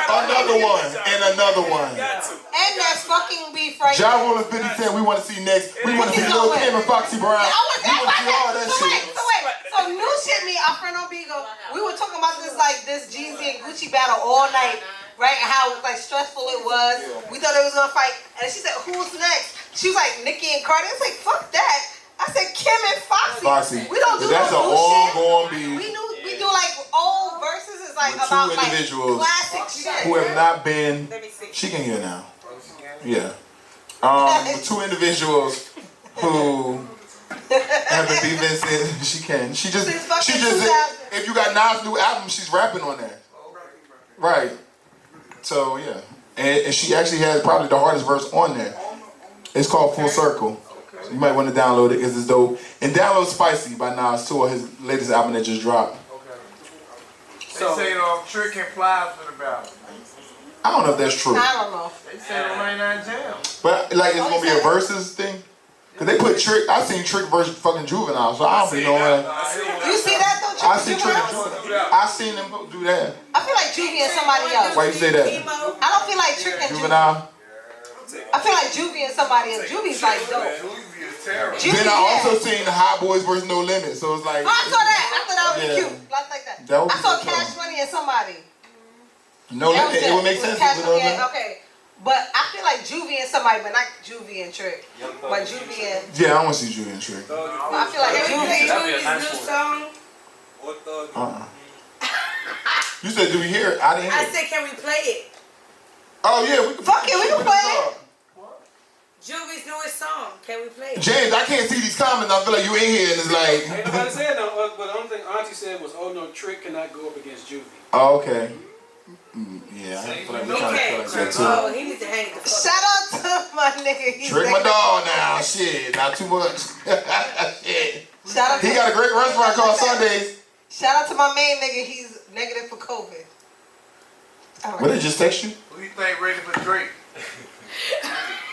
Another one. And another one. And that fucking beef right Ja there. Rule and 50 Cent, we want to see next. We want to see Lil Kim and Foxy Brown. Yeah, I want We want to see all that so shit. So new shit me, our friend Obigo, we were talking about this Jeezy and Gucci battle all night, right? And how like stressful it was. We thought they was gonna fight. And she said, who's next? She was like, Nicki and Cardi. I was like, fuck that. I said, Kim and Foxy. We don't do That's no an new shit. ongoing beef. We do like old verses. It's like With about two like individuals classic shit. who have not been. She can hear now. Yeah. The two individuals who have been beefing since she can. She just if you got Nas' new album, she's rapping on there. Right. So yeah. And she actually has probably the hardest verse on there. It's called Full Circle. So you might want to download it because it's dope. And download Spicy by Nas too, or his latest album that just dropped. They say Trick and Fly for the battle. I don't know if that's true. I don't know. They say it might not jam. But like it's gonna be a versus thing. Cause they put Trick. I seen Trick versus fucking Juvenile, so I don't be knowing. You see that though? I seen Trick and Juvenile. I seen them do that. I feel like Juvie and somebody else. Why you say that? I don't feel like Trick and Juvie. Juvenile. I feel like Juvie and somebody else. Juvie's like dope. Juvie, Then I also seen the Hot Boys versus No Limit, so it's like. Oh, I saw that. I thought that would be Yeah. cute. Like that. That would I be saw good, Cash though. Money and somebody. No That Limit. was It would make It was sense Cash if it was Money No and, Limit. okay. But I feel like Juvie and somebody, but not Juvie and Trick. But Juvie and. Yeah, I want to see Julie and Trick. I feel like Juvie's new song. You said, do we hear it? I didn't hear I it. said, can we play it? Oh yeah, we can. Fuck it, we can play it. Juvie's newest song. Can we play it? James, I can't see these comments. I feel like you in here and it's like. Ain't nobody said no, but the only thing Auntie said was, oh no, Trick cannot go up against Juvie. Oh, okay. Yeah, I feel like we kind of feel like that too. Oh, he needs to hang the fuck. Shout out to my nigga. He's Trick my negative. dog now. Shit, not too much. Shit. Shout out He to got a great restaurant called Sundays. Shout out to my main nigga. He's negative for COVID. All right. What, they just text you? Who you think ready for Drake?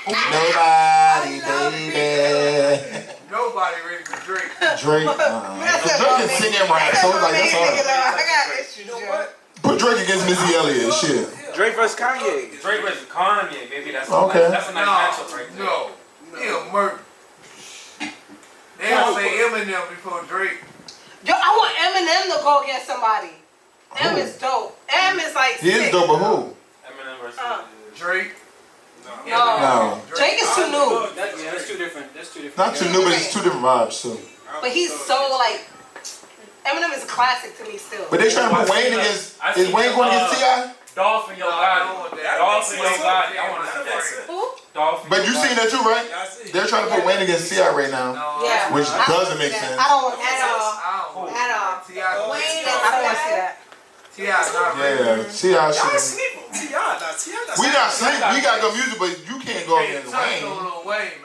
Nobody, baby. Nobody ready for Drake. Drake. Drake is singing rap, so it's like, that's hard. I got issues, Joe. Put Drake against Missy Elliott. Shit. Drake versus Kanye. Drake versus Kanye, maybe that's Okay. that's a nice matchup right there. No, he'll murder. They don't say Eminem before Drake. Yo, I want Eminem to go against somebody. M is dope. M is like He is dope, but who? Eminem versus Drake. No. Drake is too new. That's two different. Not too new, but it's two different vibes too. But he's so like Eminem is a classic to me still. But they trying to put Wayne against. Is Wayne going against T.I.? Dolph and Yo Gotti. Dolph and Yo Gotti. I want to see that. Who? Dolph. But you seen that too, right? They're trying to put Wayne against T.I. right now, Yeah. which doesn't make sense. I don't want at all. At all. Wayne, I don't want to see that. T.I.'s not Yeah, T.I. Y'all should. sleep on T.I. Now, T.I. We not sleep. We got good music, but you can't go against Wayne.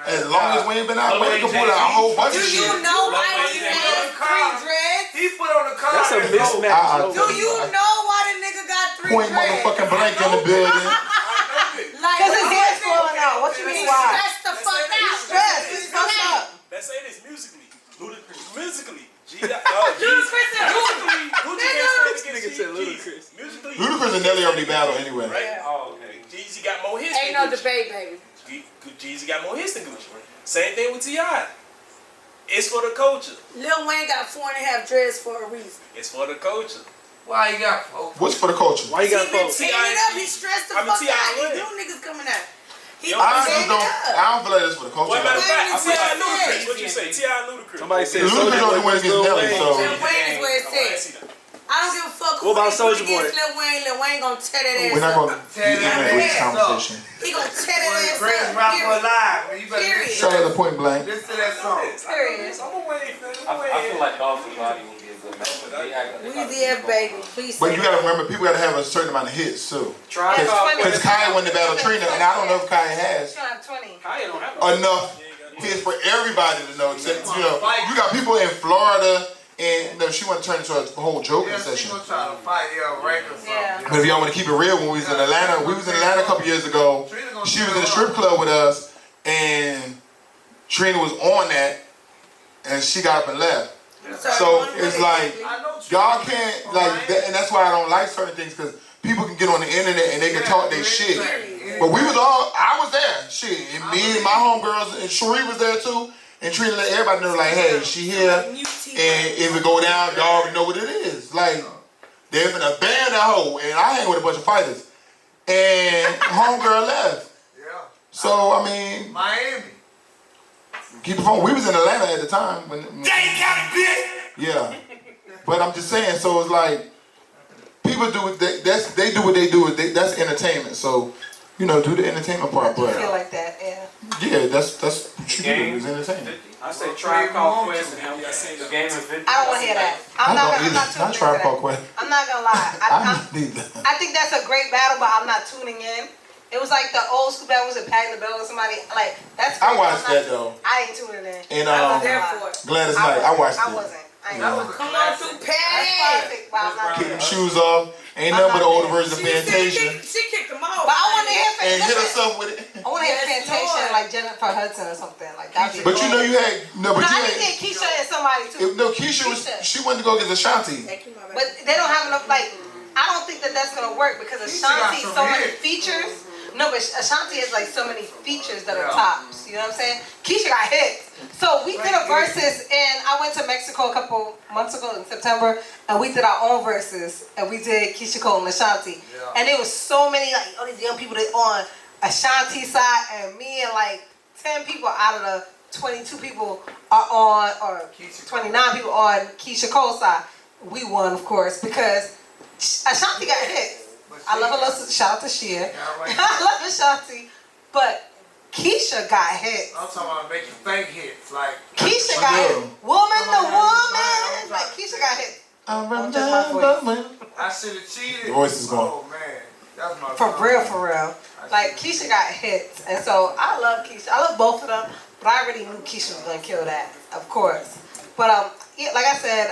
As long as Wayne been out, Wayne can pull out a whole bunch of do shit. you know why he has 3 dreads? He put on the car. That's a mismatch. Do you know why the nigga got 3 Point dreads? motherfucking blank in the building. Like, Because his hair's flowing out. What you mean why? Stress the fuck out. Stress. He's fucked up. Let's say this musically. Ludacris. Musically. Ludacris and Ludacris. Musically. Ludacris and Nelly already battle anyway. Right? Oh, okay. Jeezy got more hits Ain't than no Gucci. debate, baby. Jeezy got more hits than Gucci. Same thing with T.I. It's for the culture. Lil Wayne got 4.5 dreads for a reason. It's for the culture. Why you got folks? What's for the culture? Why you got He been folks? tearing it up. He stressed the I mean, fuck T.I. out. win. He new niggas coming out. He I tearing just it don't. up. I don't feel like that's for the culture. Well, matter of fact, Wayne is T.I. what Ludacris. it What you say? T.I. Ludacris. Somebody said Ludacris Soulja only Boy went versus against Lil Nelly, Wayne. so. Lil Wayne is where it's I at. see that. I don't give a fuck who What about he put Soulja Boy? against Lil Wayne. Lil Wayne gonna tear that ass We're not up. going to get into this conversation. He gonna tear that ass Greatest up. rapper Period. alive. Man. You better Period. Shout out to Point Blank. listen to that song. Period. I'm a Wayne fan. I feel like Dolph and Gotti would be a good match. But they act like Weezy F, baby. Please But say you gotta remember, people gotta have a certain amount of hits too. Try That's call. funny. Because Kai won the battle Trina, and I don't know if Kai has You don't have 20. Kaya don't have enough hits for everybody to know. Except, you got people in Florida, and she want to turn into a whole joking Yeah, she session. gonna try to fight rank or something. Yeah. But if y'all want to keep it real, when we was in Atlanta, a couple years ago. She was in a strip club with us, and Trina was on that, and she got up and left. So it's like, y'all can't, like, and that's why I don't like certain things, because people can get on the internet and they can talk their shit. But I was there, shit, and me and my homegirls, and Cherie was there too, and Trina let everybody know, like, hey, she here, and if it go down, y'all already know what it is. Like, they're finna ban that hoe, and I hang with a bunch of fighters. And homegirl left. Yeah. So, I mean, Miami. keep the phone. We was in Atlanta at the time. Dang, got bitch. Yeah. But I'm just saying, so it's like, people do what they do what they do. That's entertainment. So, do the entertainment part. I feel But like that, yeah. yeah, that's what you do. It's entertainment. I say try call Quest and help you. the game of 50. I don't want to hear that. I'm not tuning Not into try that. Paul Quest. I'm not gonna lie. I need that. I think that's a great battle, but I'm not tuning in. It was like the old school battle, was it Patty LaBelle or somebody? Like, that's great. I watched that though. I ain't tuning in. And I was there for it. Gladys Knight, I watched I it. wasn't. I ain't That know. was a Come on through, That's Patty. perfect, but I'm not Kick doing them it. shoes off. Ain't nothing but the older version of Fantasia. She kicked them off. But I want to hear And hit Fantasia. herself with it. I want to hear Yes, Fantasia Lord. like Jennifer Hudson or something. Like, that'd be But you know you had No, I think Keisha and somebody too. Keisha she wanted to go against Ashanti. But they don't have enough, like, I don't think that's going to work because Ashanti some so many hits. features. No, but Ashanti has like so many features that are tops. You know what I'm saying? Keisha got hits. So we did a versus, and I went to Mexico a couple months ago in September, and we did our own versus, and we did Keisha Cole and Ashanti. Yeah. And there was so many, like, all these young people that on Ashanti's side, and me and like 10 people out of the 22 people are on, or 29 people on Keisha Cole's side. We won, of course, because Ashanti got hit. I love her. Shout out to Shea. I love Ashanti, but Keisha got hit. I'm talking about making fake hits, like Keisha got hit. Woman to woman. Like, Keisha got hit. I should have cheated. The voice is gone. Oh man, that's my For song. real. Like, Keisha got hits, and so I love Keisha. I love both of them, but I already knew Keisha was gonna kill that, of course. But yeah, like I said,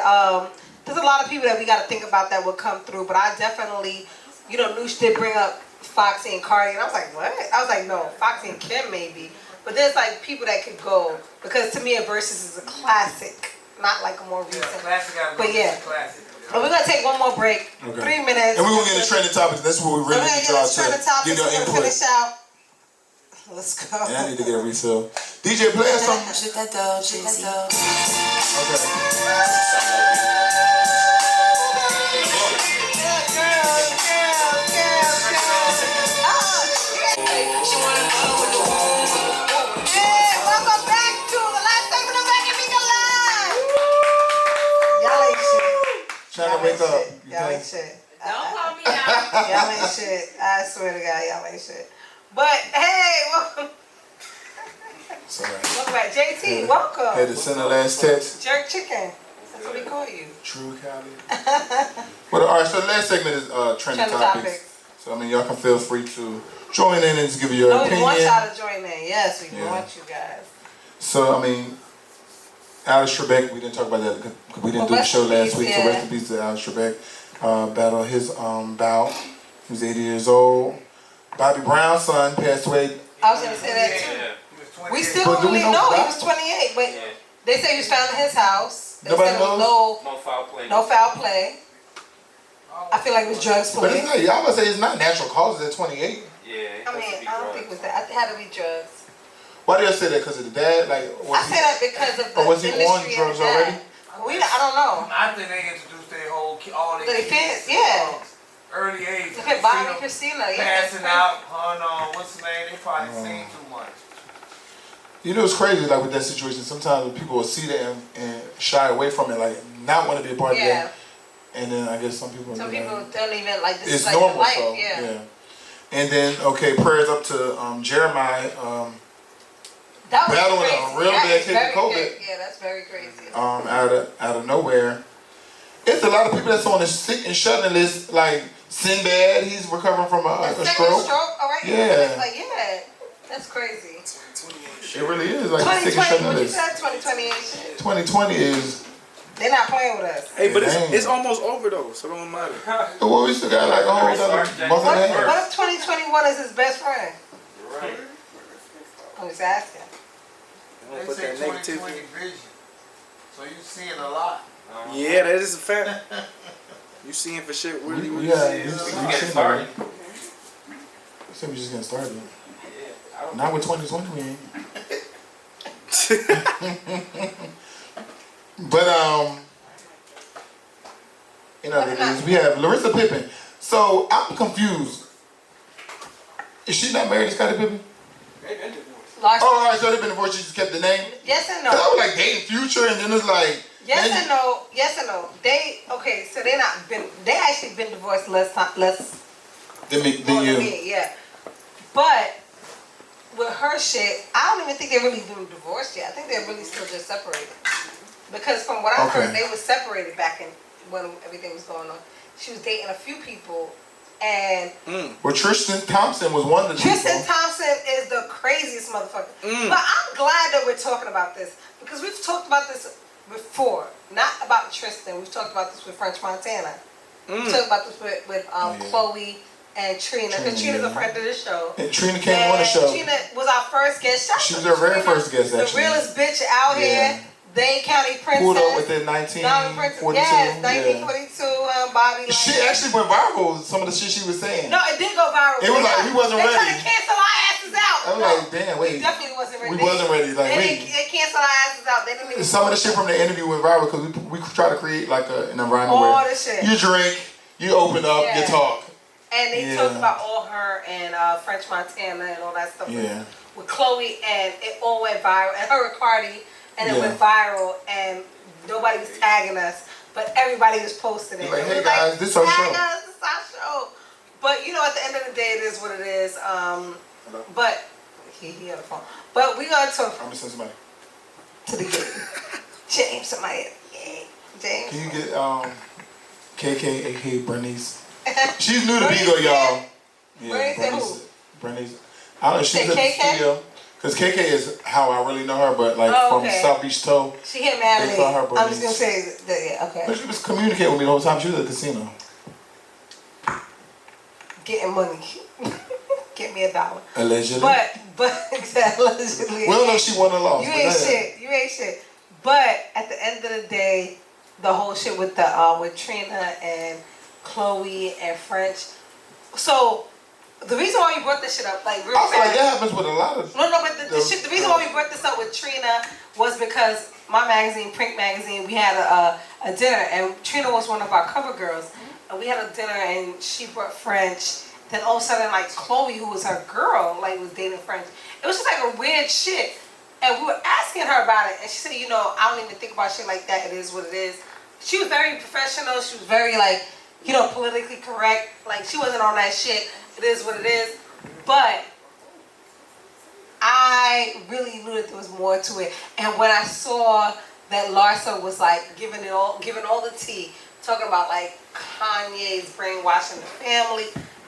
there's a lot of people that we got to think about that will come through. But I definitely, Noosh did bring up Foxy and Cardi, and I was like, what? I was like, no, Foxy and Kim maybe. But there's like people that could go, because to me a versus is a classic, not like a more recent. Classic. But yeah. Classic. But we're gonna take one more break. Okay. 3 minutes. And we're gonna get into trending topics. That's what we really need y'all to give your We're gonna input. finish out. Let's go. And I need to get a refill. DJ, play us something. Je t'adore, je t'adore. Okay. Trying to wake up. Y'all ain't shit. Don't call me out. Y'all ain't shit. I swear to God, y'all ain't shit. But hey, welcome. Sorry. Welcome back, JT. Welcome. Had to send a last text. Jerk chicken. That's what we call you. True Cali. Well, all right. So the last segment is trending topics. So I mean, y'all can feel free to join in and just give your opinion. We want y'all to join in. Yes, we want you guys. So I mean, Alex Trebek. We didn't talk about that because we didn't do the show last week. So rest in peace to Alex Trebek. Battled his bout. He was 80 years old. Bobby Brown's son passed away. I was gonna say that too. We still don't really know he was 28, but they say he was found in his house. They Nobody said knows? No foul play. No foul play. I feel like it was drugs But play. it's not. Y'all must say it's not natural causes at 28. Yeah. I mean, I don't think it was that. It had to be drugs. Why do you say that? Because of the dad? Like, I say that because of the or was he on industry drugs and already? I don't know. I think they introduced their all their kids. Early age. Look at Bobby Christina. Passing out, what's the name? They probably seen too much. You know, it's crazy, like with that situation, sometimes people will see that and shy away from it, like not want to be a part of that. And then I guess some people don't even like this. It's is like normal, life, so yeah. And then prayers up to Jeremiah. That was battling crazy. a real bad case of COVID. Yeah, that's very crazy. Out of nowhere. It's a lot of people that's on the sick and shut-in list, like Sinbad. He's recovering from a stroke. All right. Yeah. That's crazy. It really is like sick and shut-in what you list. said? 2020 ain't shit. 2020 is. They're not playing with us. Hey, but it's almost over though, so it don't matter. Well, we still got like a whole other month and a half. What if 2021 is his best friend? Right. I'm just asking. They say 2020 vision. So you seeing a lot. Yeah, that is a fact. You seeing for shit really, really. Yeah, we getting started. So we just getting started. Not with 2020, we ain't. But in other news, we have Larissa Pippen. So I'm confused. Is she not married to Scottie Pippen? They've been divorced. Oh, all right. So they've been divorced. She just kept the name. Yes and no. Cause I was like dating Future, and then it's like. Yes and no. Yes and no. So they not been. They actually been divorced less than you. Me, yeah. But with her shit, I don't even think they're really been divorced yet. I think they're really still just separated. Because from what I heard, they were separated back in when everything was going on. She was dating a few people, and well, Tristan Thompson was one of the Tristan Thompson is the craziest motherfucker. But I'm glad that we're talking about this because we've talked about this before. Not about Tristan. We've talked about this with French Montana. We've talked about this with Chloe and Trina. Because Trina's a friend of the show. And Trina came on the show. Trina was our first guest. She was our very first guest, actually. The realest bitch out here. Dane County Princess. Pulled up within 1942. Yes, 1942. Bobby. She actually went viral. Some of the shit she was saying. No, it did go viral. It was like we wasn't ready. They tried to cancel our asses out. I was like, damn, wait. We definitely wasn't ready. We wasn't ready. Like, they canceled our asses out. They didn't even. Some of the shit from the interview went viral because we try to create like an environment where the shit. You drink, you open up, you talk. And they talked about all her and French Montana and all that stuff. Yeah. With Chloe, and it all went viral. And her and Cardi. And it went viral, and nobody was tagging us, but everybody was posting it. Like, hey guys, this our show. Tag us, this our show. But you know, at the end of the day, it is what it is. But he had a phone. But we gonna talk. I'm gonna send somebody to the gate. James, somebody. James. Can you get KK, aka Bernice? She's new to Vigo, y'all. Yeah, Bernice. I don't know. She's at the studio. Because KK is how I really know her, but like from South Beach Toe. She hit mad late. I'm just going to say that, But she was communicating with me the whole time. She was at the casino. Getting money. Get me $1. Allegedly. But allegedly. We don't know if she won or lost. You ain't shit. But at the end of the day, the whole shit with with Trina and Chloe and French. So the reason why we brought this shit up, like, real I feel like that happens with a lot of. No, but the reason why we brought this up with Trina was because my magazine, Print Magazine, we had a dinner, and Trina was one of our cover girls, and we had a dinner, and she brought French. Then all of a sudden, like, Chloe, who was her girl, like, was dating French. It was just like a weird shit, and we were asking her about it, and she said, I don't even think about shit like that. It is what it is. she was very professional. She was very like, politically correct. Like she wasn't on that shit. It is what it is. But I really knew that there was more to it. And when I saw that Larsa was like giving all the tea, talking about like Kanye's brainwashing the family,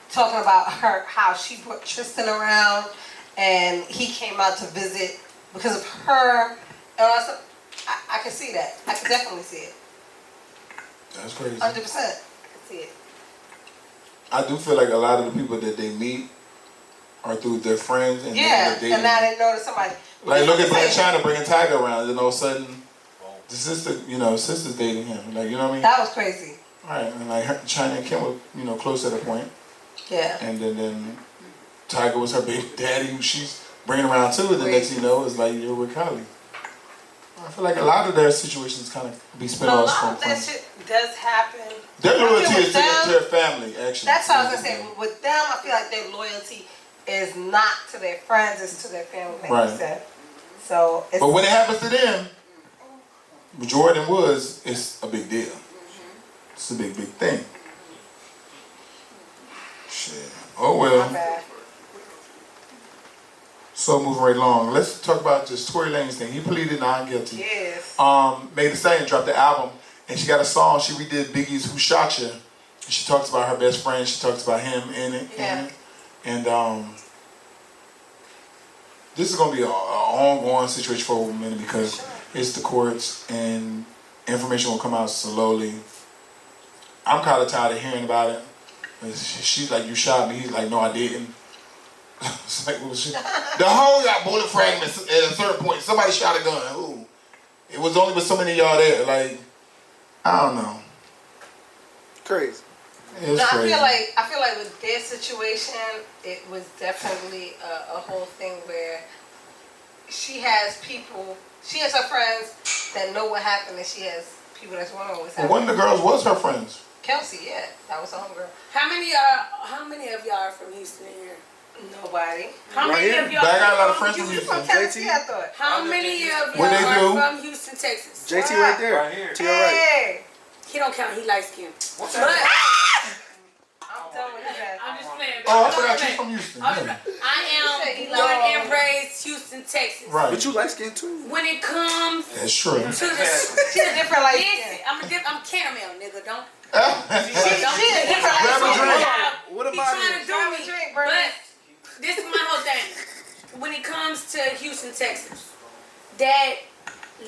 talking about how she brought Tristan around, and he came out to visit because of her. And I can see that. I can definitely see it. That's crazy. 100%. I can see it. I do feel like a lot of the people that they meet are through their friends and and now they know that somebody. Like look at Black China bringing Tiger around, and all of a sudden the sister's dating him. Like, you know what I mean? That was crazy. Right, and like China and Kim were, close at a point. Yeah. And then Tiger was her baby daddy, who she's bringing around too. And the next thing you know, is like you're with Kylie. I feel like a lot of their situations kind of be spin-offs from. A lot of that shit does happen. Their loyalty is to their family, actually. That's what I was gonna say. With them, I feel like their loyalty is not to their friends; it's to their family. Like you said. So. But when it happens to them, Jordan Woods, it's a big deal. It's a big thing. Shit. Oh well. So moving right along. Let's talk about this Tory Lanez thing. He pleaded not guilty. Yes. Megan Thee Stallion dropped the album, and she got a song. She redid Biggie's "Who Shot Ya." And she talks about her best friend. She talks about him in it. Yeah. And this is gonna be an ongoing situation for a minute because it's the courts and information will come out slowly. I'm kind of tired of hearing about it. She's like, "You shot me." He's like, "No, I didn't." It's like, well, shit. The whole got bullet fragments at a certain point. Somebody shot a gun. Ooh. It was only with so many of y'all there. Like, I don't know. Crazy. It's crazy. I feel like with their situation, it was definitely a whole thing where she has her friends that know what happened, and she has people that's wondering what's happening. One of the girls was her friends. Kelsey, yeah, that was her homegirl. How many of y'all are from Houston here? Nobody. How many of y'all? I got a lot of friends from Houston. From Tennessee, I thought. How many of y'all are from Houston, Texas? JT right there. Right here. To your right. He don't count. He light skinned. I'm done with that. I'm just playing. Oh, I forgot you from Houston. I am born and raised Houston, Texas. Right. But you light skinned too. When it comes That's true. to the She's a different light skin. I'm caramel, nigga. Don't. She's different Grab a light drink. skin. What He's about trying to it? do me. Drink, But Bernie. this is my whole thing. When it comes to Houston, Texas, that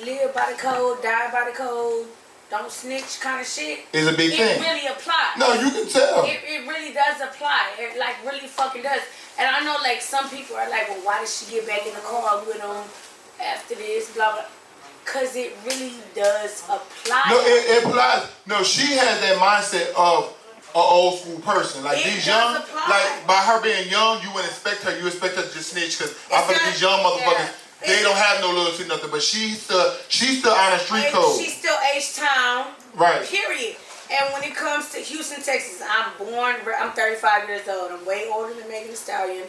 live by the code, die by the code, don't snitch kind of shit. Is a big thing. It really applies. No, you can tell. It really does apply. It like really fucking does. And I know like some people are like, well, why did she get back in the car with him after this, blah, blah. Because it really does apply. No, it applies. No, she has that mindset of an old school person. Like these young, like by her being young, you wouldn't expect her. You expect her to just snitch because I feel like these young motherfuckers, they don't have no loyalty, nothing. But she's still on a street code. She's still H-Town. Right. Period. And when it comes to Houston, Texas, I'm 35 years old. I'm way older than Megan Thee Stallion.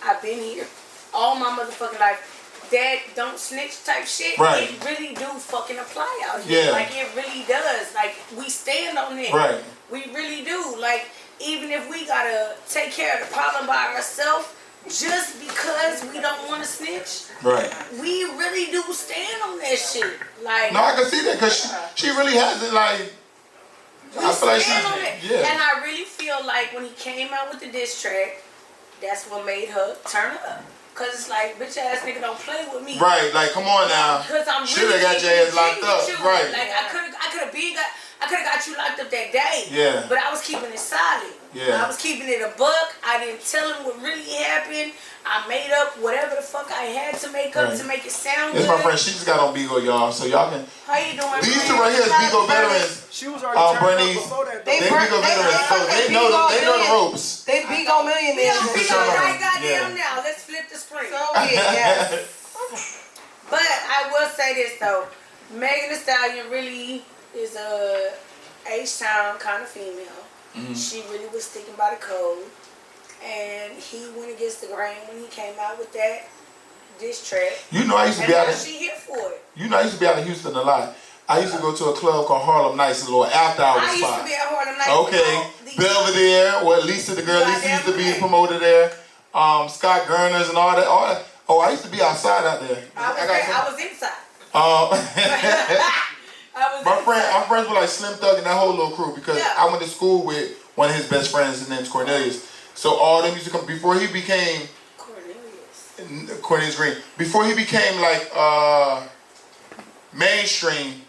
I've been here all my motherfucking life. That don't snitch type shit, right. It really do fucking apply out here. Yeah. Like it really does. Like we stand on it. Right. We really do. Like even if we gotta take care of the problem by ourselves, just because we don't want to snitch, right? We really do stand on that shit. Like no, I can see that because she really has it. Like we I feel like stand on it. Yeah. And I really feel like when he came out with the diss track, that's what made her turn up. Cause it's like, bitch ass nigga don't play with me. Right, like come on now. Cause I'm should really have got your ass locked up. Right. Like I could have got you locked up that day. Yeah. But I was keeping it solid. Yeah. I was keeping it a buck. I didn't tell him what really happened. I made up whatever the fuck I had to make up to make it sound good. This my friend. She just got on Bigo, y'all. So y'all can. How you doing? These two right here is Bigo veterans. She was already turned up before that. They Bigo veterans, so they know the ropes. They Bigo millionaires. We on right goddamn now. Let's flip the screen. So yes. But I will say this though, Megan Thee Stallion really is a H-Town kind of female. Mm-hmm. She really was sticking by the code, and he went against the grain when he came out with that diss track. You know I used to be out of. She here for it. You know I used to be out of Houston a lot. I used to go to a club called Harlem Nights, a little after hours spot. I used to be at Harlem Nights. Okay, Belvedere, where Lisa, the girl Lisa used to be the promoter there. Scott Gerners and all that. Oh, I used to be outside out there. I was inside. I'm friends with like Slim Thug and that whole little crew because I went to school with one of his best friends. His name's Cornelius. So all them used to come before he became Cornelius Green. Before he became like mainstream,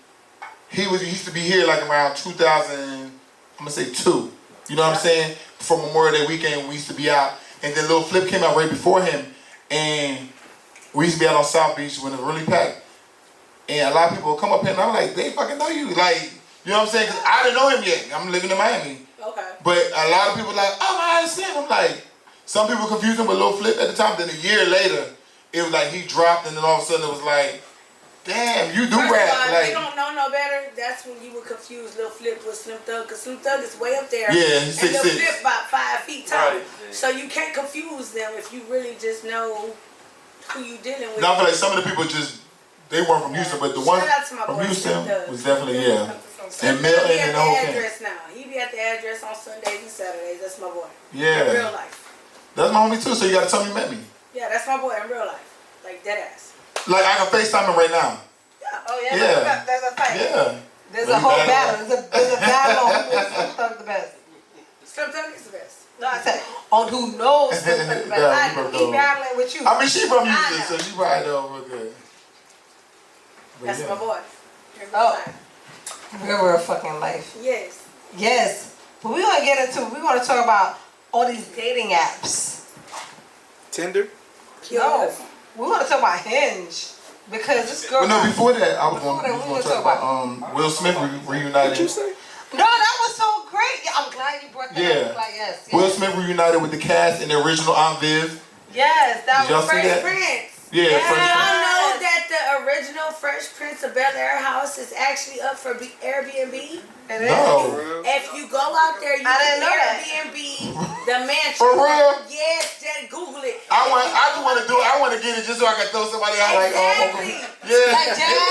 he used to be here like around 2000. I'm gonna say 2. You know what I'm saying? For Memorial Day weekend, we used to be out, and then Lil Flip came out right before him, and we used to be out on South Beach when it was really packed. And a lot of people would come up here, and I'm like, they fucking know you, like, you know what I'm saying? Because I didn't know him yet. I'm living in Miami. Okay. But a lot of people like, oh my Slim. I'm like, some people confused him with Lil Flip at the time. Then a year later, it was like he dropped, and then all of a sudden it was like, damn, you do rap. Like, you don't know no better. That's when you would confuse Lil Flip with Slim Thug, because Slim Thug is way up there. Yeah, he's 6'6". And Lil Flip about 5 feet tall. Right. So you can't confuse them if you really just know who you dealing with. Now I feel like some of the people they weren't from Houston, but the one from Houston was definitely, And Milton and the whole thing. He be at the address on Sundays and Saturdays. That's my boy. Yeah. In real life. That's my homie too, so you gotta tell me you met me. Yeah, that's my boy in real life. Like, dead ass. Like, I can FaceTime him right now. Yeah. Oh, yeah? Yeah. There's a fight. Yeah. There's a whole battle. There's a battle on who is Slim Thug the best. Slim Thug is the best. No, I said on who knows Slim Thug the best. I know he battling with you. I mean, she from Houston, so she probably know real good. But that's my boy. Real fucking life. Yes. Yes. But we're going to talk about all these dating apps. Tinder? No. We want to talk about Hinge. Because this girl... Well, no, before that, I was going to talk about Will Smith reunited. What you say? No, that was so great. Yeah, I'm glad you brought that up. Like, yes. Will Smith reunited with the cast in the original Aunt Viv. Yes, that was Fresh Prince. Yeah, Fresh Prince. Y'all know that the original Fresh Prince of Bel-Air house is actually up for Airbnb? It is. No. If you go out there, you can Airbnb the mansion. For real? Yes, just Google it. I want to get it just so I can throw somebody out exactly. Yeah.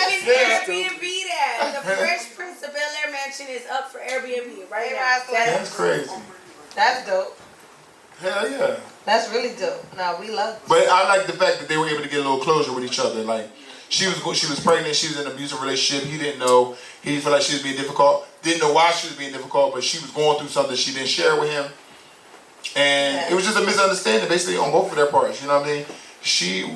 You can Airbnb that. The Fresh Prince of Bel-Air mansion is up for Airbnb right now. That's crazy. That's dope. Hell yeah. That's really dope. Now we love it. But I like the fact that they were able to get a little closure with each other. Like, she was pregnant, she was in an abusive relationship, he didn't know, he felt like she was being difficult, didn't know why she was being difficult, but she was going through something she didn't share with him. And it was just a misunderstanding basically on both of their parts, you know what I mean? She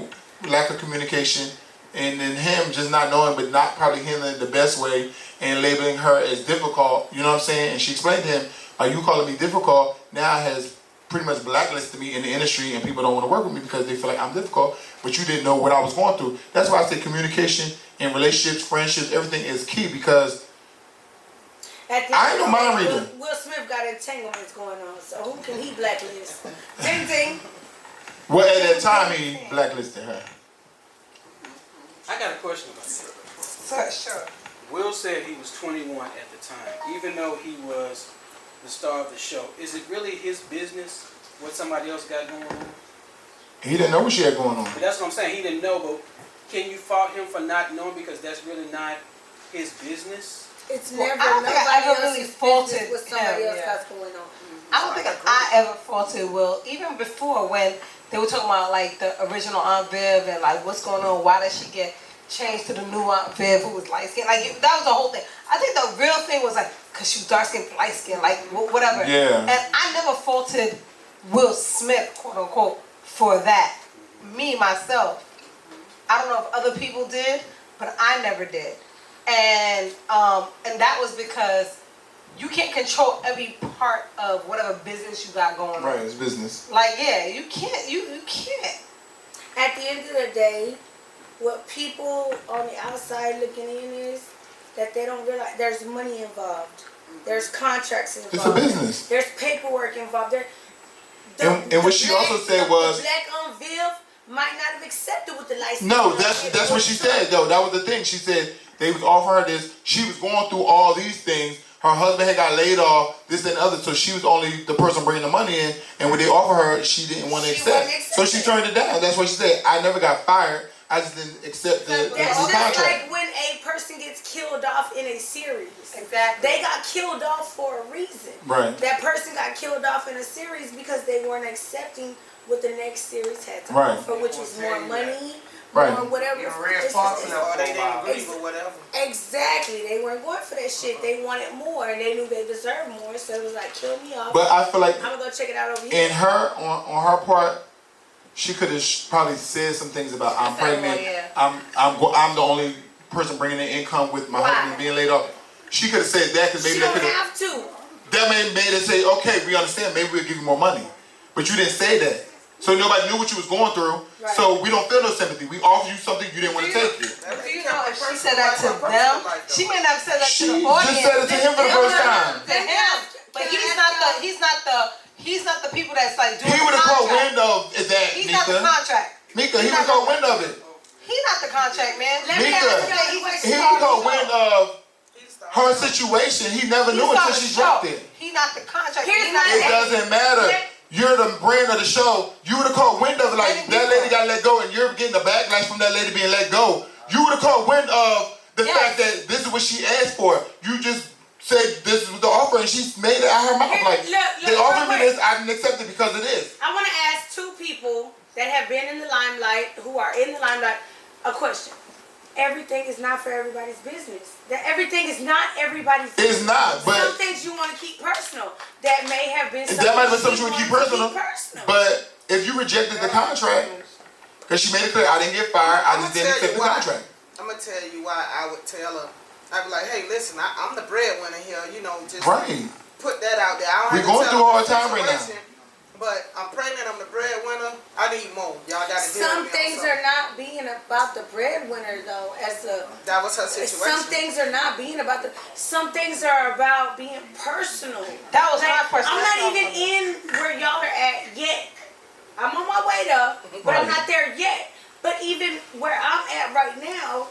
lack of communication, and then him just not knowing, but not probably handling it the best way, and labeling her as difficult, you know what I'm saying? And she explained to him, are you calling me difficult? Now has pretty much blacklisted me in the industry, and people don't want to work with me because they feel like I'm difficult, but you didn't know what I was going through. That's why I say communication in relationships, friendships, everything is key, because I ain't no mind reader. Will Smith got entanglements going on, so who can he blacklist? Ting ting. Well, at that time, he blacklisted her. I got a question about that. Sure. Will said he was 21 at the time, even though he was the star of the show. Is it really his business what somebody else got going on? He didn't know what she had going on. But that's what I'm saying. He didn't know, but can you fault him for not knowing because that's really not his business? It's never I don't think I ever really faulted what somebody him, else got going on. I don't think I ever faulted Will, even before when they were talking about like the original Aunt Viv and like what's going on, why did she get changed to the new Aunt Viv who was light skinned? Like that was the whole thing. I think the real thing was like, cause she was dark skinned, light skinned, like whatever. Yeah. And I never faulted Will Smith, quote unquote, for that. Me, myself. I don't know if other people did, but I never did. And that was because you can't control every part of whatever business you got going on. Right, it's business. Like, yeah, you can't. You can't. At the end of the day, what people on the outside looking in is that they don't realize there's money involved. There's contracts involved. It's a business. There's paperwork involved. And what she also said was, the black on Viv might not have accepted what the license. no, that's what she said though. That was the thing. She said they was offering her this. She was going through all these things. Her husband had got laid off, this and the other, so she was only the person bringing the money in. And when they offered her, she didn't want to accept. So she turned it down. That's what she said. I never got fired, I just didn't accept the That's just contract. like when a person gets killed off in a series. Exactly. They got killed off for a reason. Right. That person got killed off in a series because they weren't accepting what the next series had to Right. offer, which was more money, Right. more whatever. Red Fox and Or they didn't believe or whatever. Exactly. They weren't going for that shit. They wanted more, and they knew they deserved more. So it was like, kill me off. But I feel like I'm gonna go check it out over here. in her on her part, she could have probably said some things about I'm pregnant. I'm the only person bringing in income with my husband being laid off. She could have said that because maybe She that don't could have to. that made her say, okay, we understand. Maybe we'll give you more money, but you didn't say that. So nobody knew what you was going through. Right. So we don't feel no sympathy. We offer you something you didn't want to take it. Do you know if she said that to them, she may not have said that to the audience. She just said it to him for the first time. To him, but he's not the people that's like doing. He would have caught wind of that. He's Mika. not the contract. Mika, he would have caught wind of it. He's not the contract man. Mika, he would have caught wind of her situation. He never knew until she dropped it. He's not the contract. It doesn't matter. You're the brand of the show. You would have caught wind of it. Like, that lady got let go and you're getting a backlash from that lady being let go. You would have caught wind of the fact that this is what she asked for. You just said this was the offer and she made it out her mouth. Like, they offered me this, I didn't accept it because of this. I want to ask two people that have been in the limelight, who are in the limelight, a question. Everything is not for everybody's business. That everything is not everybody's business. It's not, but some things you want to keep personal. That may have been that might have been something you want to keep personal. But if you rejected the contract, because she made it clear, I didn't get fired, I just didn't accept the contract. I'm gonna tell you why I would tell her. I'd be like, hey, listen, I'm the breadwinner here. You know, just put that out there. I don't We're going through a hard time right now. But I'm pregnant, I'm the breadwinner. I need more. Y'all gotta do some things are not being about the breadwinner though. That was her situation. Some things are not being about some things are about being personal. That was my question. I'm not even in where y'all are at yet. I'm on my way though, but I'm not there yet. But even where I'm at right now,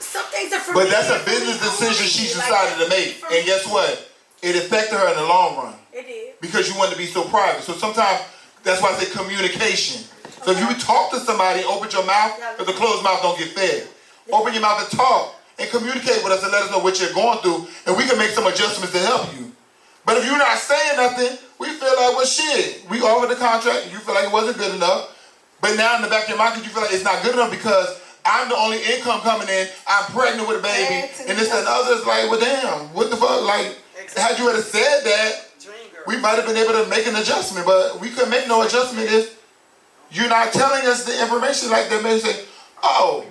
some things are for me. But that's a business decision she decided to make. And guess what? It affected her in the long run. It did. Because you wanted to be so private. So sometimes, that's why I say communication. So if you talk to somebody and open your mouth, because the closed mouth don't get fed. Open your mouth and talk and communicate with us and let us know what you're going through and we can make some adjustments to help you. But if you're not saying nothing, we feel like, well, shit, we offered the contract and you feel like it wasn't good enough. But now in the back of your mind, you feel like it's not good enough because I'm the only income coming in, I'm pregnant with a baby, and this and the other is like, well, damn, what the fuck? Like, had you said that, we might have been able to make an adjustment, but we couldn't make no adjustment if you're not telling us the information like that. Maybe say, oh,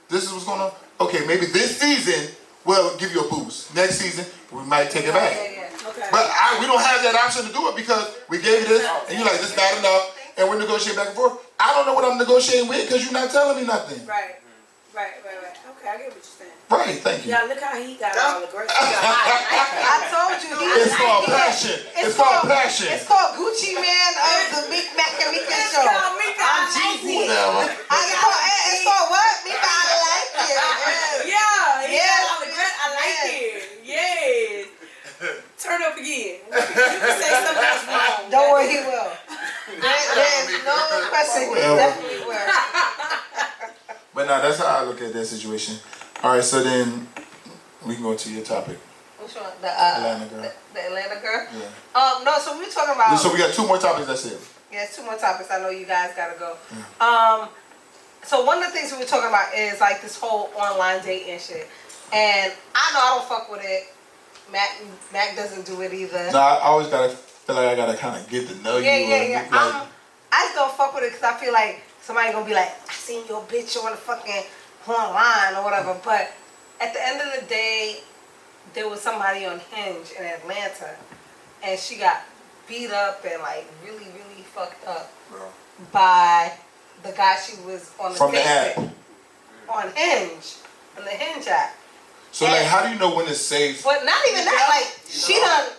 this is what's going on. Okay, maybe this season we'll give you a boost. Next season, we might take it back. Okay. But we don't have that option to do it because we gave you this, and you're like, this is not enough, and we're negotiating back and forth. I don't know what I'm negotiating with because you're not telling me nothing. Right. Okay, I get what you're saying. Right, thank you. Yeah, look how he got all the great. I told you. It's called passion. It's called passion. It's called Gucci Man of the Mac Meeka show. I'm Jeezy. It's called what? Mika, I like it. Yeah. I like it. Yes. Turn up again. You can say something else wrong. Don't worry, he will. There's no question. He definitely will. But no, that's how I look at that situation. All right, so then we can go to your topic. Which one? Atlanta girl. The Atlanta girl? Yeah. No, so we're talking about... So we got 2 more topics, that's it. Yeah, 2 more topics. I know you guys got to go. So one of the things we were talking about is like this whole online dating shit. And I know I don't fuck with it. Mac doesn't do it either. No, I always gotta feel like I gotta kind of get to know you. Yeah. Like, I just don't fuck with it because I feel like somebody gonna be like, I seen your bitch on the fucking online or whatever. But at the end of the day, there was somebody on Hinge in Atlanta, and she got beat up and like really, really fucked up by the guy she was on the date with on Hinge, on the Hinge app. So like, how do you know when it's safe? But not even that. Like she done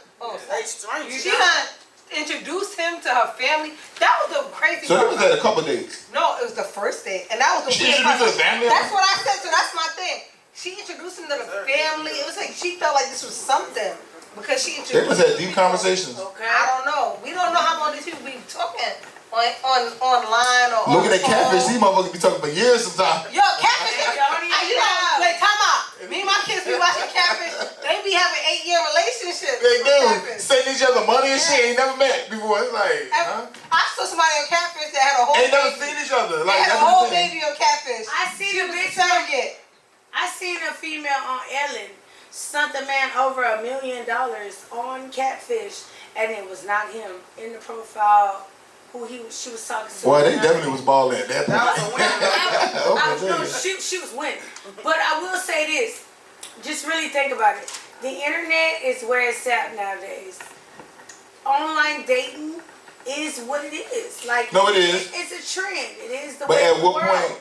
introduced him to her family. That was the crazy So part. it was at a couple days? No, it was the first date. And that was the She weird introduced part. her family? That's what I said, so that's my thing. She introduced him to the family. It was like she felt like this was something. Because she introduced They was had deep conversations. Okay. I don't know. We don't know how long these people be talking online or Look on at that catfish. These motherfuckers be talking for years sometimes. Yo, catfish. Wait, time out. Me and my kids be watching catfish. They be having 8-year relationships. They do. Sending each other money and shit. Ain't never met before. It's like, huh? I saw somebody on catfish that had a whole Ain't never baby. seen each other. They Like, had a that's whole the thing. baby on catfish. I seen a bitch. I seen a female on Ellen sent a man over $1 million on catfish, and it was not him in the profile. She was talking to. Boy, they definitely was balling at that point. She was winning. But I will say this. Just really think about it. The internet is where it's at nowadays. Online dating is what it is. Like, no, it is. It's a trend. It is the but way at of the what world. point?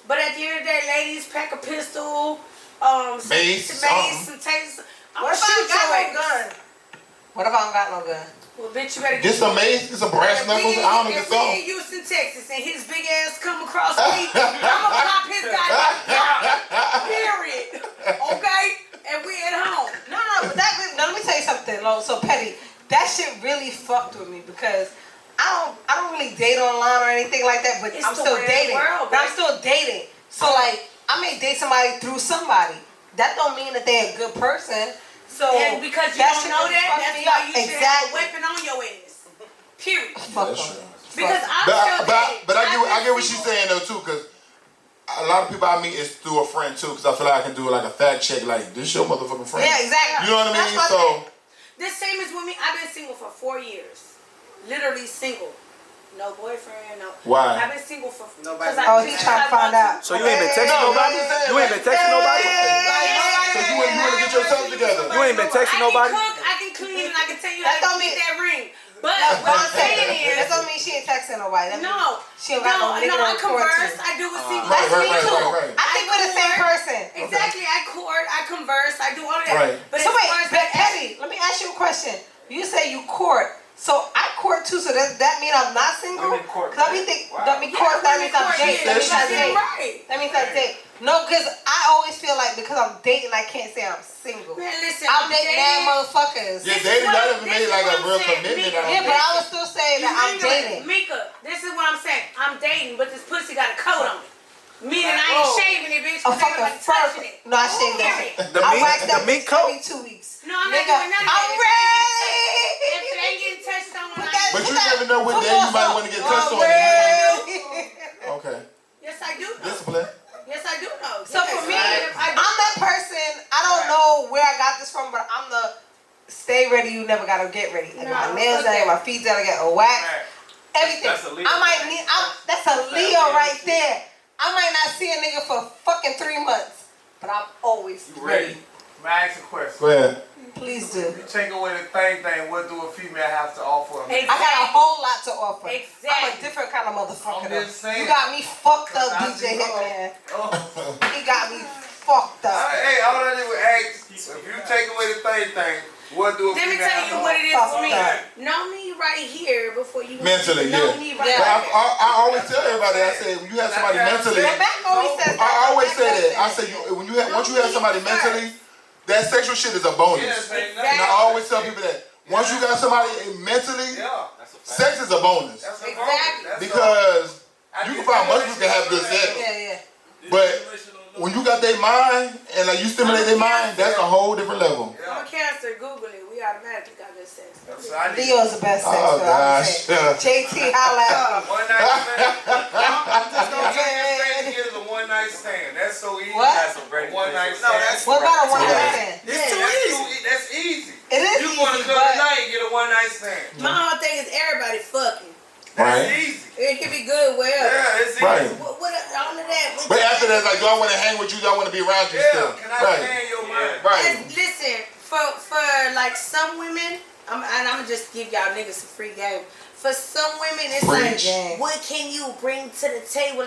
But at the end of the day, ladies, pack a pistol, mace, some tasers. What if I got no gun? What if I don't got no gun? Well, bitch, you better get some mace, get some brass knuckles. I don't know if we in Houston, Texas, and his big ass come across me, I'm gonna pop his goddamn gun. Period. Okay? And we at home. No, but let me tell you something, so Petty. That shit really fucked with me because I don't really date online or anything like that, but I'm still dating. But I'm still dating. So like, I may date somebody through somebody. That don't mean that they're a good person. So and because you don't know that, that's why you should have a weapon on your ass. Period. Because but I get what she's saying though too, because a lot of people I meet is through a friend too, because I feel like I can do like a fact check, like this your motherfucking friend. Yeah, exactly. You know what I mean? So the same as with me. I've been single for 4 years, literally single. No boyfriend, no. Why? I've been single for nobody. He's trying to find out. So you ain't been texting nobody? You ain't been texting nobody? So you want to get yourself together? You ain't been texting nobody? I can cook, I can clean, and I can tell you how to get that ring. But what I'm saying is, that don't mean she ain't texting nobody. No, she don't got no nigga I converse. I do with single. That's me too. I think we're the same person. Exactly. I court. I converse. I do all of that. But so wait, Petty, let me ask you a question. You say you court. So I court too, so does that mean I'm not single? Cause let me think. Let me court. That means I'm dating. That means I'm dating. That means I'm dating. No, cause I always feel like because I'm dating, I can't say I'm single. Man, listen, I'm dating mad motherfuckers. Yeah, dating not even made like a real commitment. Yeah, but I would still say that I'm dating. Meeka, this is what I'm saying. I'm dating, but this pussy got a coat on it. Meaning I ain't shaving it, bitch. A fucking touching it. No, I shaved that shit. I waxed that mink coat? every 2 weeks. No, I'm not doing none of that. I'm ready. If it ain't getting touched on, but you never know what day you might want to get touched on. Okay. Yes, I do know. Discipline. Yes, I do know. So for me, I'm that person. I don't know where I got this from, but I'm the stay ready. You never gotta get ready. I got my nails done, I got my feet done, I got a wax, everything. I might need. That's a Leo right there. I might not see a nigga for fucking 3 months, but I'm always ready. May I ask a question? Go ahead. Please do. You take away the thing, what do a female have to offer? Exactly. I got a whole lot to offer. Exactly. I'm a different kind of motherfucker. I'm just saying. You got me fucked up, DJ Hitman. He got me fucked up. Hey, all I did was ask, if you take away the thing, what do a Let me female tell have you to what it is offer? for me. Know me right here before you Mentally, know yeah. me right But here. I always tell everybody, I say, when you have somebody mentally, I always say that. I say, when you have, once you have somebody mentally, that sexual shit is a bonus. Yes, and I always tell people that. Once you got somebody mentally, sex is a bonus. Exactly. Because you can find most people can have good sex. Yeah. But when you got their mind, and like you stimulate their mind, that's a whole different level. I'm a Cancer. Google it. We automatically got good sex. Leo's the best sex. Oh gosh. JT, holla at me. One night stand. I'm just gonna tell you, is a one night stand. That's so easy. What? That's a one night stand. What about a one night stand? It's too easy. That's easy. It is You easy, want to go but tonight and get a one night stand. My whole thing is everybody fucking. That's Right. easy. It can be good, well. Yeah, it's easy. Right. What all of that? But after that, like, do I want to hang with you? Do I want to be around you still? Yeah, can I Right. stand your mind? Right. Listen, for like some women, and I'm gonna just give y'all niggas some free game. For some women, it's Preach. like, what can you bring to the table?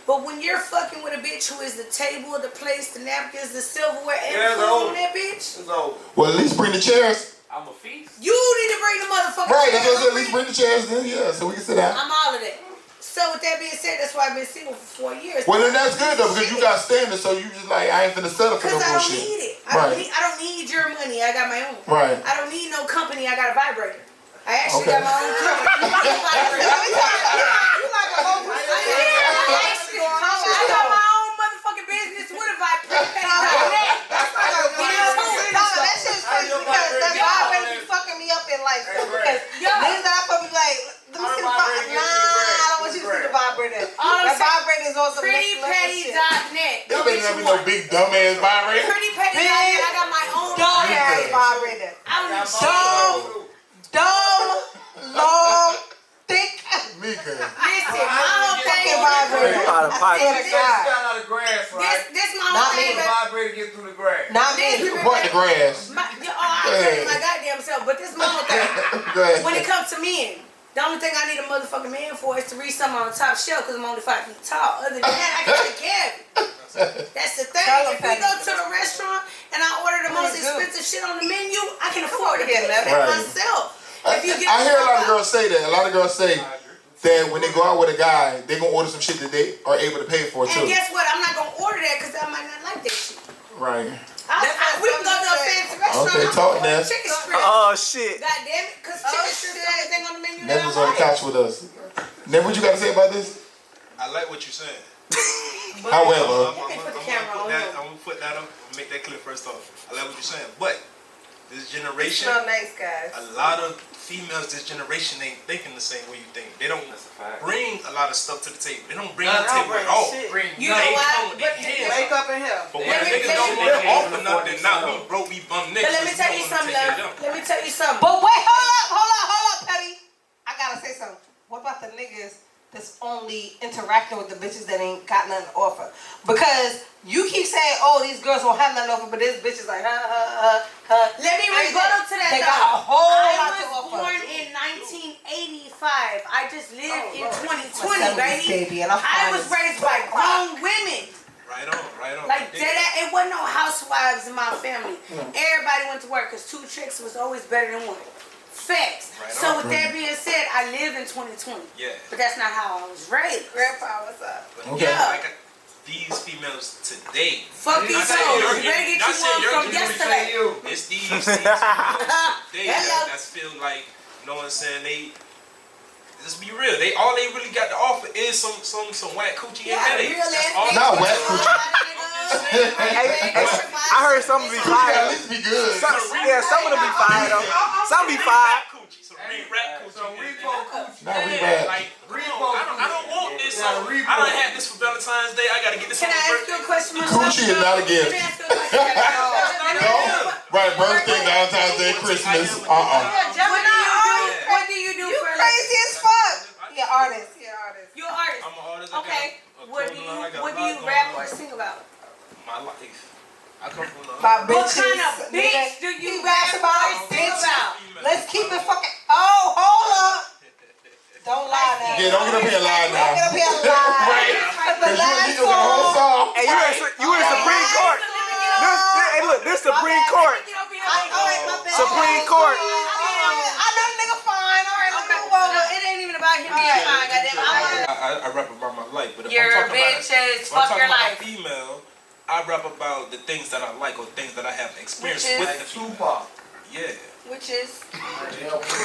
But when you're fucking with a bitch who is the table, the plates, the napkins, the silverware, and the food on that bitch, It's over. Well, at least bring the chairs. I'm a feast. you need to bring the motherfucking Right. That's what I chairs. said. At least bring the chairs then. Yeah, so we can sit down. I'm all of that. So with that being said, that's why I've been single for 4 years. Well, then that's good though, because you got standards, so you just like, I ain't finna settle for no Because I don't bullshit. need it. Right. I don't need your money. I got my own. Right. I don't need no company. I got a vibrator. I actually got my own camera. You like a whole I got my own motherfucking business with a vibe. That shit's crazy because that vibrator be fucking me up in life. So because niggas that I fuck be like, let me see the vibrator. Nah, I don't want you to see the vibrator. That vibrator is also PrettyPetty.net. Y'all better not be no big dumbass vibrator. PrettyPetty.net. I got my own dumbass vibrator. Dumb, long, thick. Meeka. Listen, my whole thing vibrator. This my whole thing. Vibrator get through the grass. Not me. Part the grass. I'll tell you my goddamn self, but this my whole thing. When it comes to men, the only thing I need a motherfucking man for is to read something on the top shelf because I'm only 5 feet tall. Other than that, I can take care of it. That's the thing. If we go to a restaurant and I order the most expensive shit on the menu, I can afford to get it myself. I hear a lot of girls say that. A lot of girls say that when they go out with a guy, they're going to order some shit that they are able to pay for, too. And guess what? I'm not going to order that because I might not like that shit. Right. We can go to a fancy restaurant. Okay, talk now. Chicken strips. Oh, shit. God damn it. Because chicken strips is everything on the menu. Never's on the couch with us. Never, what you got to say about this? I like what you're saying. However, I'm gonna put that up and make that clear first off. I like what you're saying, but this generation, Nice, guys. a lot of females this generation ain't thinking the same way you think. They don't bring a lot of stuff to the table. They don't bring the table at all. You know why? Wake up in here. But when niggas don't want to offer nothing, now we broke, we bum niggas. But let me tell you something, love. Let me tell you something. But wait, hold up, Petty. I gotta say something. What about the niggas that's only interacting with the bitches that ain't got nothing to offer? Because you keep saying, oh, these girls don't have nothing to offer, but this bitch is like, Let me rebuttal to that. They got a whole lot to offer. I was born in 1985. I just lived in 2020, baby. I was raised by grown women. Right on. Like that, it wasn't no housewives in my family. Everybody went to work because 2 chicks was always better than 1. Facts. So with that being said, I live in 2020. Yeah. But that's not how I was raised. Grandpa, what's up? okay. Like these females today. Fuck these hoes. You better get you one from yesterday. It's these females today that's feel like, you know what I'm saying, they just be real. All they really got to offer is some whack coochie and headaches. Not whack coochie. I heard some be fired. At least be good. Some of them be fired up. Some be fired. Not re-rap. I don't want this. I don't have this for Valentine's Day. I gotta get this. Can I ask you a question? Coochie is not a gift. Right, birthday, Valentine's Day, Christmas. What do you do You for crazy as fuck. You're an artist. You're an artist. I'm an artist. Okay. What do you rap or sing about? My life. I come from About bitches. What kind of bitch do you rap about? Sing about? Let's keep it fucking. Oh, hold up. Don't lie now. Yeah, don't get up here and lie now. Don't get up here and lie. Right. Because you the whole song. Hey, you in Supreme Court. Hey, look, this Supreme Court. Supreme Court. I know the nigga fine. All right, let's move over. It ain't even about him being fine, goddamn. I rap about my life, but if Your I'm talking bitches, about, fuck your about life. a female, I rap about the things that I like or things that I have experienced with the female. Yeah. Which is?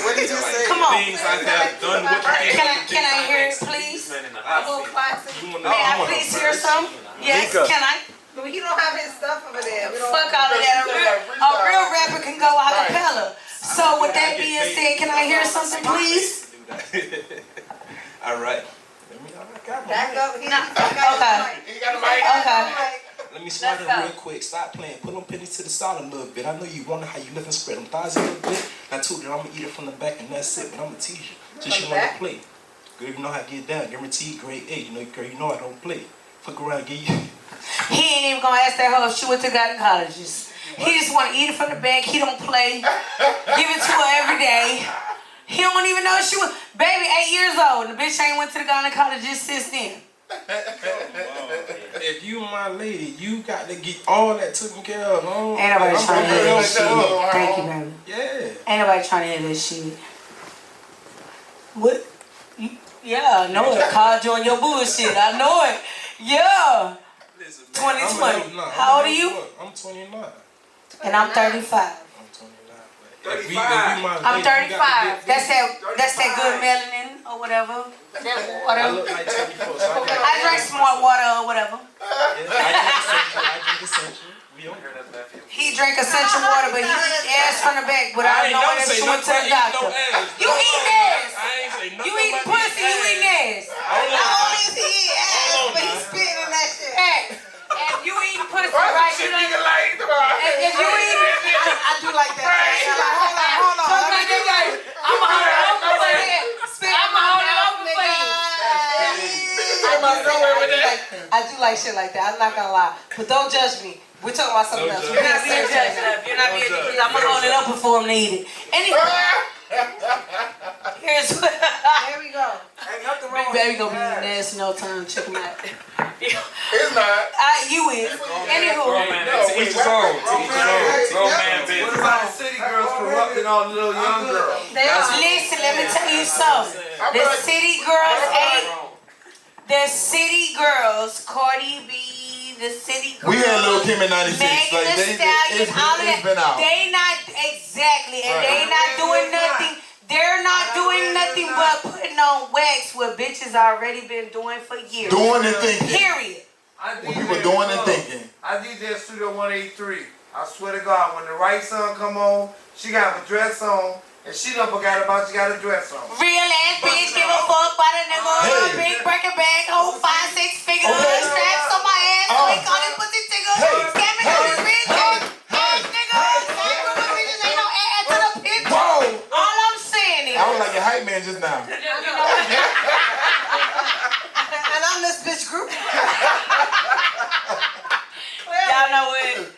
What did you say? Come on. Things I have done with the female. Can I hear it, please? A little classic. May I please hear some? Yes, Meeka. can I? But he don't have his stuff over there. Fuck all of that. A real rapper can go a cappella. So with that being said, can I hear something, please? All right. Back up. Okay. Okay. Let me slide it real quick. Stop playing. Put them pennies to the side a little bit. I know you wonder how you live and spread them thighs a little bit. I told you I'm going to eat it from the back and that's it. But I'm going to tease you. Just you want to play. Girl, you know how to get down. Guaranteed grade A. You know, girl, you know I don't play. Fuck around, get you. He ain't even gonna ask that hoe if she went to gynecologists. He just wanna eat it from the back. He don't play. Give it to her every day. He don't even know if she was. Baby, 8 years old. The bitch ain't went to the gynecologist since then. If you my lady, you got to get all that taken care of. Ain't nobody trying to hear that shit. Thank you, baby. Yeah. Ain't nobody trying to hear this shit. What? Yeah, I know it. Called you on your bullshit. I know it. Yeah. Listen, 2020. How old are you? I'm 29. And I'm 35. I'm 29. But I'm 35. That's that good melanin or whatever. That water. I look like 24, so I drink smart water or whatever. I drink essential. He drank essential water, but he eat ass from the back without knowing that she went to the doctor. You eat ass. You eat pussy, you eat ass. Not only is he eating ass, but he's spitting in that shit. If you eat pussy, right, you don't. If you eat, I do like that. Hold on. I'ma hold it open for you. I'ma hold it open for you. I do like shit like that. I'm not gonna lie, but don't judge me. We're talking about something else. You're not being judged. You're not being judged. I'm gonna hold it open for him to eat it. Anyway, here's what. There we go. Ain't nothing wrong Big baby gonna be eating ass no time. Check him out. It's not. You is. Anywho. To each his own. Grown man business. What about the city girls corrupting all the little young girls? Listen, let me tell you something. The city girls ain't. The city girls, Cardi B. The city girls, we had Lil Kim in 96. Megan Like, Thee Stallion, all of that. been out. They not exactly, and they not doing nothing. They're not doing nothing but putting on wax what bitches already been doing for years. Doing and thinking. Period. What people doing and thinking. I DJ Studio 183. I swear to God, when the right song come on, she got a dress on, and she done forgot about she got a dress on. Real ass bitch, give a fuck about a nigga, big breaking bag, hold 5-6 figures, straps on my ass, so he call it pussy tigger, scamming on his bitch, ass nigga, my bitches ain't no ass to the picture. Whoa! All I'm saying is, I was like a hype man just now. And I'm this bitch group. y'all know what?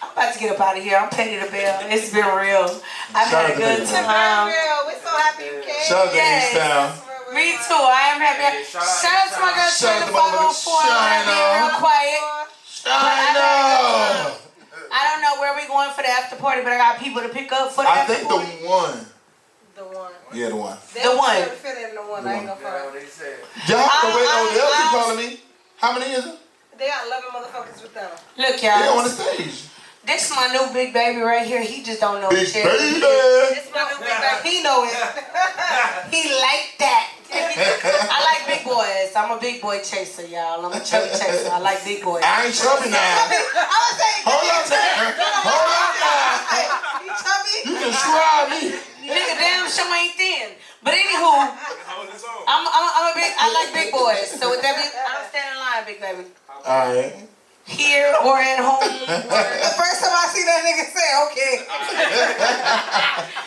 I'm about to get up out of here. I'm Petty the Bell. It's been real. I've had a good time. We're so happy you came. Shout out to H-Town. Me too. I am happy. Shout out to my girl Trendy 504. I'm being real quiet. I don't know where we're going for the after party, but I got people to pick up for the after think party. the one. The one. Yeah, the one. The one. Fit in the one. I ain't gonna front. Y'all they'll keep calling me. How many is it? They got 11 motherfuckers with them. Look, y'all. They're on the stage. This is my new big baby right here. He just don't know Big shit. baby. This my new big baby. He know it. He like that. I like big boys. I'm a big boy chaser, y'all. I'm a chubby chaser. I like big boys. I ain't chubby now. I was saying, Hold on now. he chubby. You can try me. Nigga, damn sure ain't thin. But anywho, I'm a big. I like big boys. So with that, I don't stand in line, big baby. All right. Here or at home. The first time I see that nigga say, okay.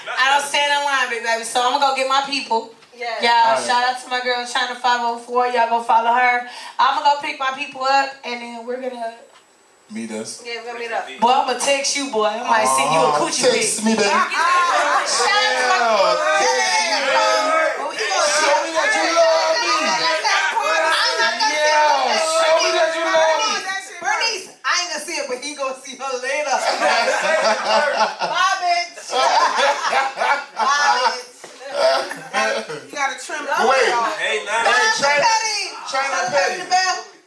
I don't stand in line, big baby. So I'm gonna go get my people. Yeah. Y'all, shout out to my girl China 504. Y'all go follow her. I'm gonna go pick my people up, and then we're gonna Meet us. Yeah, we're gonna meet up. Boy, I'm gonna text you, boy. I might send you a coochie pic. Text me, baby. Shout out to my girl. Show me that you love me. Yeah, show me that you love me. Bernice, I ain't gonna see it, but he gonna see her later. Bye, bitch. Bye, bitch. You gotta trim up. Wait. Hey, China Petty.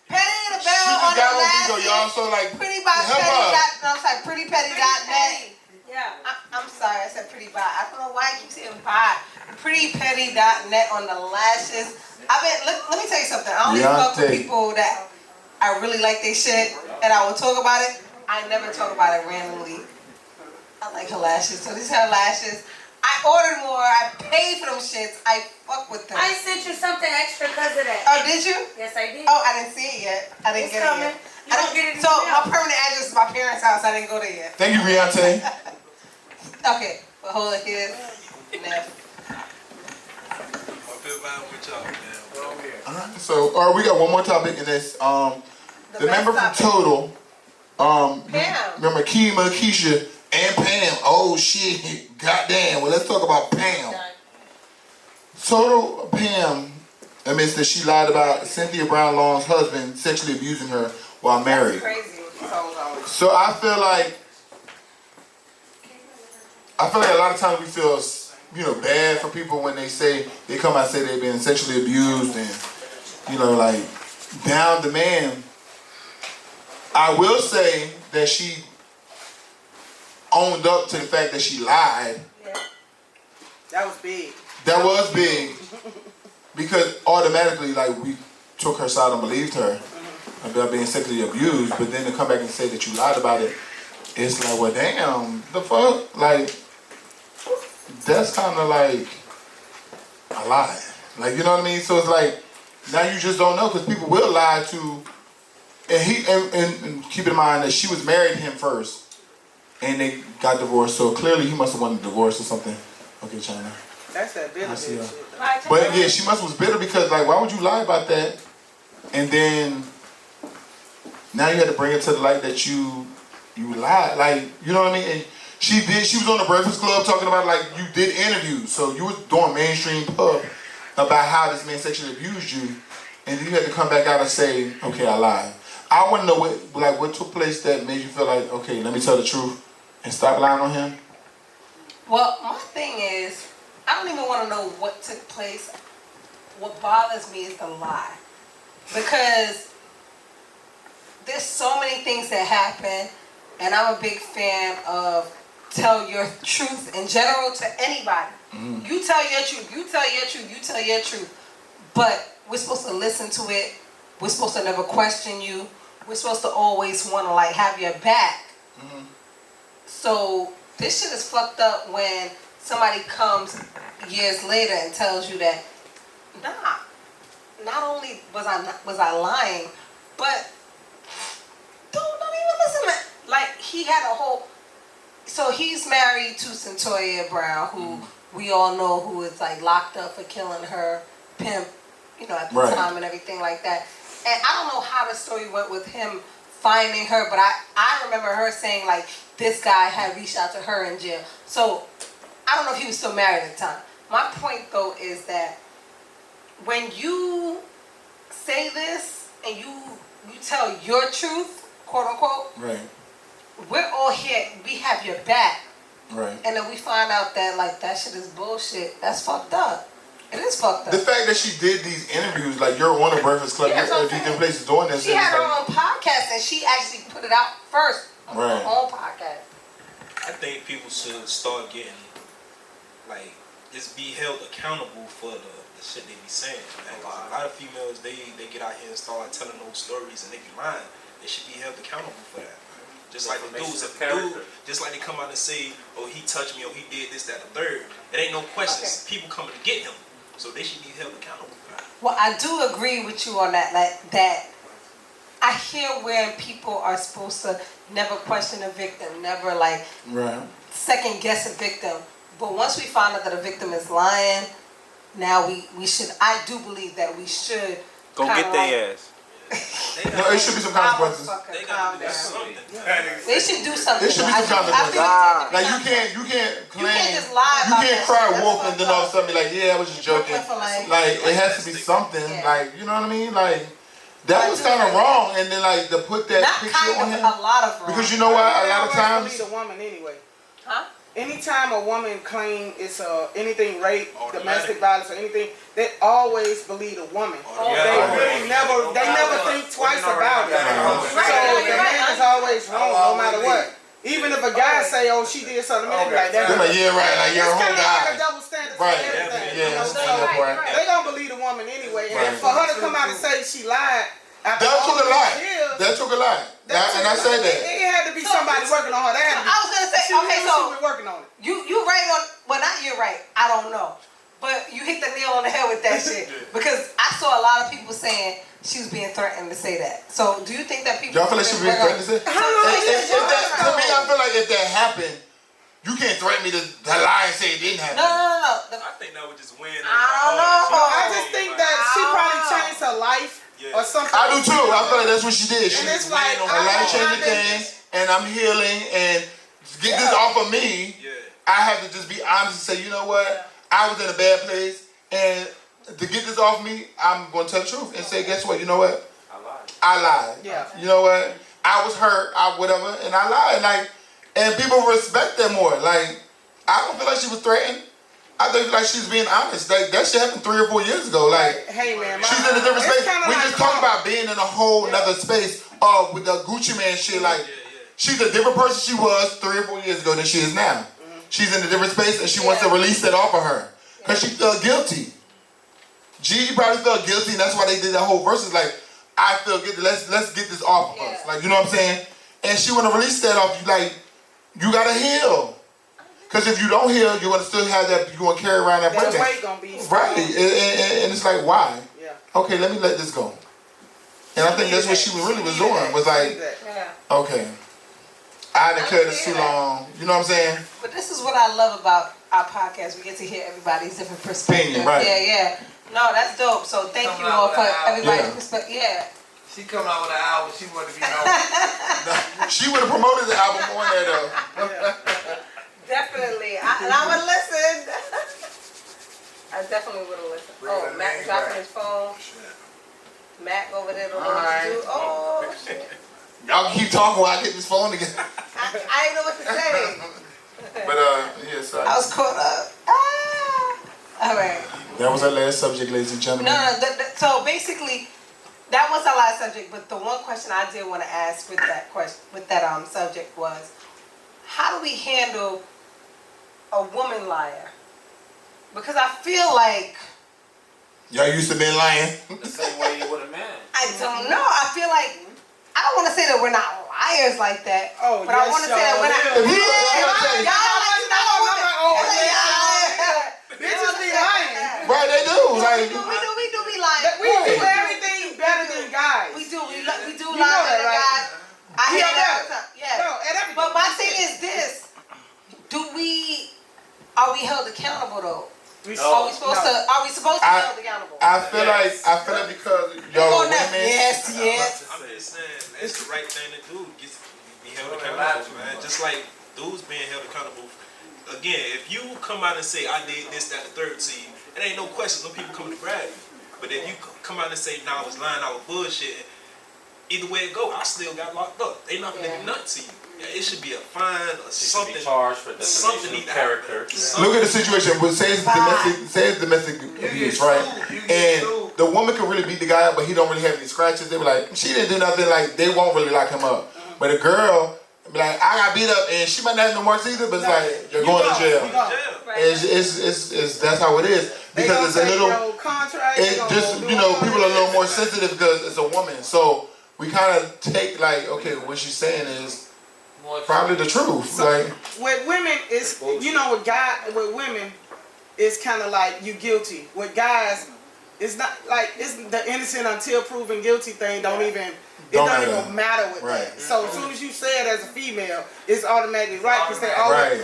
Petty the Bell She on just the got on last Bigo, y'all. So like, Pretty by help Petty. her. No, I'm sorry, prettypetty.net. Yeah, I'm sorry, I said pretty by. I don't know why I keep saying by. Prettypetty.net on the lashes. Let me tell you something. I only fuck with people that I really like their shit and I will talk about it. I never talk about it randomly. I like her lashes, so these are her lashes. I ordered more. I paid for them shits. I fuck with them. I sent you something extra because of that. Oh, did you? Yes, I did. Oh, I didn't see it yet. I didn't get it yet. You don't get it. So my permanent address is my parents' house. I didn't go there yet. Thank you, Riante. Okay, but hold it here. Alright, so we got one more topic in this. The member from Total, remember Kima, Keisha, and Pam. Oh shit, goddamn. Well, let's talk about Pam. Total Pam admits that she lied about Cynthia Brown Long's husband sexually abusing her while married. Crazy. So I feel like a lot of times we feel, bad for people when they come out and say they've been sexually abused and, like, down the man. I will say that she owned up to the fact that she lied. Yeah. That was big. That was big. Because automatically, like, we took her side and believed her about being sexually abused, but then to come back and say that you lied about it, it's like, well, damn, the fuck? Like, that's kind of like a lie. Like, you know what I mean? So it's like, now you just don't know, because people will lie to, and keep in mind that she was married to him first, and they got divorced, so clearly he must have wanted a divorce or something. Okay, China. That's that bitter shit. But yeah, she must was bitter because, like, why would you lie about that? And then now you had to bring it to the light that you lied. Like, you know what I mean? And she was on the Breakfast Club talking about, like, you did interviews. So you was doing mainstream pub about how this man sexually abused you. And then you had to come back out and say, okay, I lied. I want to know what took place that made you feel like, okay, let me tell the truth and stop lying on him. Well, my thing is, I don't even want to know what took place. What bothers me is the lie. Because there's so many things that happen, and I'm a big fan of tell your truth in general to anybody. You tell your truth, you tell your truth, you tell your truth. But we're supposed to listen to it. We're supposed to never question you. We're supposed to always want to, like, have your back. So this shit is fucked up when somebody comes years later and tells you that, nah, not only was I lying, but don't even listen to it. Like, he had a whole, so he's married to Centoya Brown, who we all know who is, like, locked up for killing her pimp, you know, at the time and everything like that. And I don't know how the story went with him finding her, but I remember her saying, like, this guy had reached out to her in jail. So I don't know if he was still married at the time. My point, though, is that when you say this and you tell your truth, quote unquote, we're all here, we have your back. And then we find out that, like, that shit is bullshit. That's fucked up. It is fucked up. The fact that she did these interviews, like, you're on the Breakfast Club, you're at different places doing this. She had her own podcast, and she actually put it out first on her own podcast. I think people should start getting, like, just be held accountable for the shit they be saying. Like, a lot of females, they get out here and start telling those stories and they be lying. They should be held accountable for that. Just like the dudes, just like they come out and say, oh, he touched me, or he did this, that, the third. It ain't no questions. People coming to get him. So they should be held accountable for that. Well, I do agree with you on that. Like, that I hear where people are supposed to never question a victim, never, like, second guess a victim. But once we find out that a victim is lying, now we should, I do believe that we should go get their ass. No, it should be some consequences. They should do something. It should be some consequences. Like, you can't claim, you can't just lie about you can't cry wolf and then all of a sudden be like, yeah, I was just joking. Like, it has to be something. Like, you know what I mean? Like, that was kind of wrong. And then, like, to put that picture on him. A lot of wrong. Because you know what? A lot of times. Believe a woman anyway. Huh? Anytime a woman claim it's anything rape, domestic violence, or anything, they always believe a woman. They never think twice about it. So the man is always wrong, no matter what. Even if a guy say, "Oh, she did something," they be like, "That's like, yeah, right, like you're a whole guy." Like a double standard for everything. They gonna believe the woman anyway. And for her to come out and say she lied. That took a lot. That took a lot. And I say that. It had to be somebody working on her. I was gonna say, okay, so we working on it. You right on. Well, not you're right. I don't know, but you hit the nail on the head with that shit because I saw a lot of people saying she was being threatened to say that. So do you think that people? Y'all feel like she was being threatened to say? To me, I feel like if that happened, you can't threaten me to lie and say it didn't happen. No. I think that would just win. I don't know. I just think that she probably changed her life. Or something. I do too. I feel like that's what she did. She and it's like, a life-changing thing, and I'm healing, and to get this off of me, I have to just be honest and say, you know what? I was in a bad place, and to get this off me, I'm going to tell the truth and say, guess what? You know what? I lied. Yeah. You know what? I was hurt, whatever, and I lied. Like, and people respect that more. Like, I don't feel like she was threatened. I think like she's being honest. Like, that shit happened 3 or 4 years ago. Like, hey man, she's in a different space. We just talk about being in a whole nother space with the Gucci Man shit. Like, she's a different person she was 3 or 4 years ago than she is now. She's in a different space and she wants to release that off of her. Because she felt guilty. Jeezy probably felt guilty and that's why they did that whole verse. Like, I feel guilty, let's get this off of us. Like, you know what I'm saying? And she want to release that off you. Like, you got to heal. Because if you don't heal, you're going to still have that, you're going to carry around that burden. That weight going to be right. And it's like, why? Yeah. Okay, let me let this go. And I think that's what she really was doing. Was like, okay, I done cut this too long. You know what I'm saying? But this is what I love about our podcast. We get to hear everybody's different perspectives. Opinion, right. Yeah. No, that's dope. So thank you all for everybody's perspective. Yeah. She coming out with an album. She wanted to be known. She would have promoted the album on there though. Definitely. And I would listen. I definitely would have listened. Oh, Mac dropping his phone. Mac over there don't know what to do. Oh, shit. Y'all keep talking while I get this phone again. I didn't know what to say. But yeah, so I was caught up. All right. That was our last subject, ladies and gentlemen. No. So basically, that was our last subject. But the one question I did want to ask with that subject was, how do we handle a woman liar? Because I feel like y'all used to being lying. The same way you would a man. I don't know. I feel like I don't want to say that we're not liars like that. Oh, but I want to say that we're not. Bitches be lying. Right, they do. Like, we do be lying. We do everything better than guys. We do lie better than guys. I hear that. Yeah. No, and everything. But my thing is this: are we held accountable though? Are we supposed to be held accountable? I feel like because y'all women. Yes. I'm just saying that's the right thing to do. Be held accountable, man. Just like dudes being held accountable. Again, if you come out and say I did this, that, the third to you, it ain't no questions. No people coming to grab you. But if you come out and say, nah, I was lying, I was bullshitting, either way it go, I still got locked up. They not gonna do nothing to you. Yeah, it should be a fine or something. Be charged for something need character. Look at the situation. Say it's domestic abuse, right? And the woman can really beat the guy up, but he don't really have any scratches. They be like, she didn't do nothing. Like, they won't really lock him up. But a girl be like, I got beat up, and she might not have no marks either. But it's like, you're going to jail. It's that's how it is, because it's a little. It just, you know, people are a little more sensitive because it's a woman. So we kind of take like, okay, what she's saying is probably the truth. So like with women, it's, you know, with women, it's kind of like you guilty. With guys, it's not like, it's the innocent until proven guilty thing. Don't even matter with that. So as soon as you say it as a female, it's automatically right, because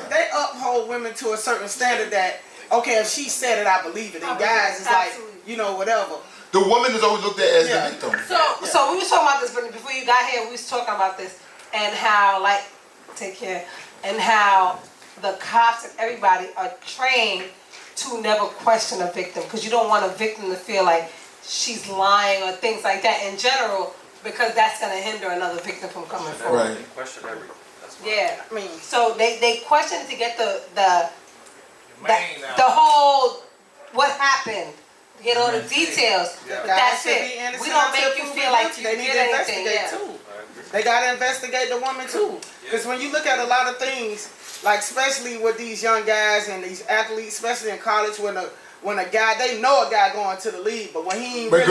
they uphold women to a certain standard that, okay, if she said it, I believe it. And guys, it's like, you know, whatever. The woman is always looked at as the victim. So we was talking about this, but before you got here, we was talking about this and how, like, and how the cops and everybody are trained to never question a victim, because you don't want a victim to feel like she's lying or things like that in general, because that's going to hinder another victim from coming forward. Right. Question everything. Yeah, I mean, so they question to get the whole what happened, get all the details. But that's it. We don't make you feel like you did anything. Too. They gotta investigate the woman too, because when you look at a lot of things, like especially with these young guys and these athletes, especially in college, when a guy, they know a guy going to the league, but when he not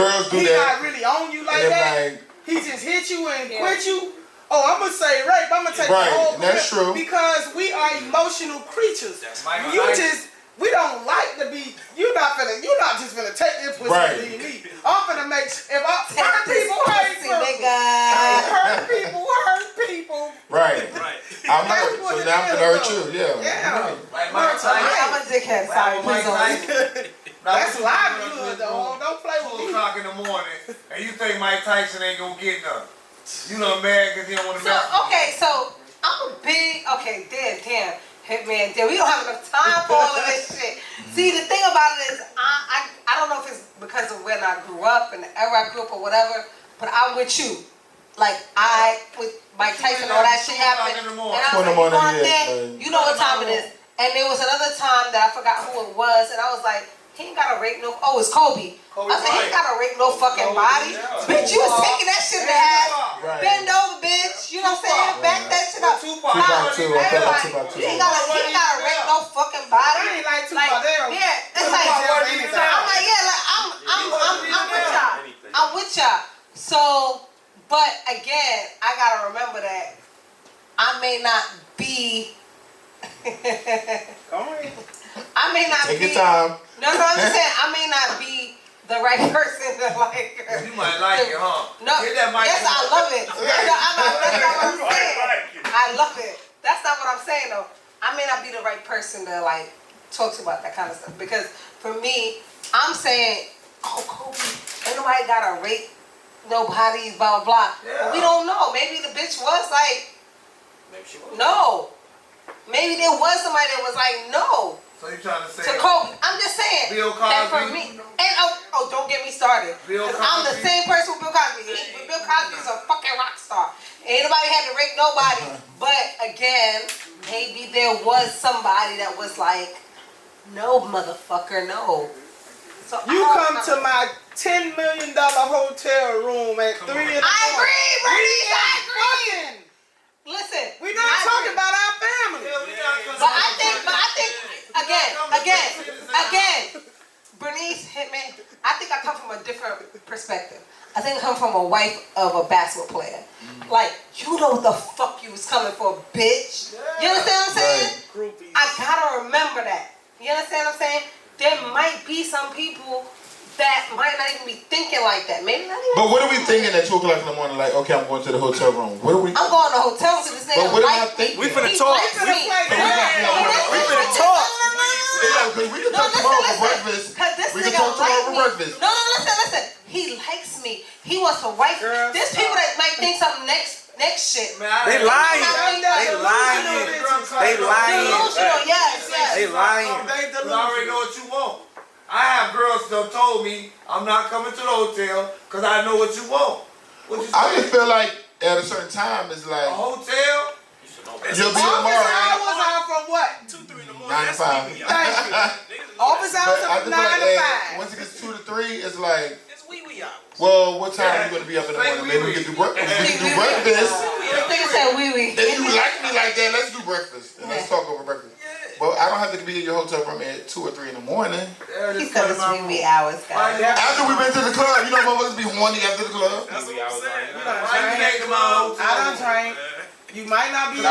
really on you like that, he just hit you and quit you. Oh, I'm gonna say rape. I'm gonna take the whole. That's true. Because we are emotional creatures. We don't like to be. You're not just gonna take this pussy and leave me. I'm gonna make. If I hurt people, hurt people. Right. I'm hurt, so now I'm gonna hurt you. Yeah. Like Mike Tyson. I'm a dickhead. Sorry, Mike Tyson. That's livelihood, though. Don't play with me. 2:00 in the morning, and you think Mike Tyson ain't gonna get none. You know, mad because he don't want to mess with you. Okay, so I'm a big. Okay, damn. Hitman, we don't have enough time for all of this shit. See, the thing about it is, I don't know if it's because of when I grew up and the era I grew up or whatever, but I'm with you. Like, with Mike Tyson, all that shit happened. And I was like, you know what time it is. And there was another time that I forgot who it was, and I was like, he ain't gotta rape no. Oh, it's Kobe. I said, he ain't gotta rape no fucking body. Bitch, you was taking that shit back. Bend over, bitch. You know what I'm saying? Back that shit up. Everybody. He ain't gotta rape no fucking body. I ain't like Tupac. Yeah, it's like, I'm like, yeah, like, I'm with y'all. I'm with y'all. So, but again, I gotta remember that I may not be. I may not Take be. your time. No, I'm just saying I may not be the right person to like her. You might like it, huh? No, yes, I love it. No, that's not what I'm saying. I love it. That's not what I'm saying though. I may not be the right person to like talk about that kind of stuff because for me, I'm saying, oh, Kobe, ain't nobody gotta rape nobody, blah blah blah. Yeah. But we don't know. Maybe the bitch was like, maybe she was. No. Maybe there was somebody that was like, no. So you trying to say to Kobe? I'm just saying that for me. And don't get me started. I'm the same person with Bill Cosby. Bill Cosby's a fucking rock star. Ain't nobody had to rape nobody. But again, maybe there was somebody that was like, no, motherfucker, no. So you come to my $10 million hotel room at 3 in the morning. I agree, Bernice. I agree. Listen, we're not talking about our family. But I think, again, Bernice hit me. I think I come from a different perspective. I think I come from a wife of a basketball player. Like, you know what the fuck you was coming for, bitch. You understand what I'm saying? Right. I gotta remember that. You understand what I'm saying? There might be some people that might not even be thinking like that. Maybe not even. But what are we thinking at 2 o'clock in the morning? Like, okay, I'm going to the hotel room. What are we? I'm going to the hotel room because this nigga like me. We finna talk. We finna talk. Because we can talk tomorrow for breakfast. We can talk tomorrow for breakfast. No, listen. He likes me. He wants a wife. There's people that might think some next shit. They lying. They lying. Delusional, yes. They lying. They already know what you want. I have girls that told me I'm not coming to the hotel because I know what you want. What you say? I just feel like at a certain time it's like a hotel. You'll be tomorrow. Hours are from what? 2, 3 in the morning. 9 to 5. Office hours are from 9 to 5. Once it gets 2 to 3, it's like. It's wee hours. Well, what time are you going to be up in the morning? Maybe we can do breakfast. If you like me like that, let's do breakfast. And let's talk over breakfast. Well, I don't have to be in your hotel room at 2 or 3 in the morning. He said it's wee hours, guys. After we've been to the club, you know motherfuckers be horny after the club. That's what I'm saying. I done drank. You might not be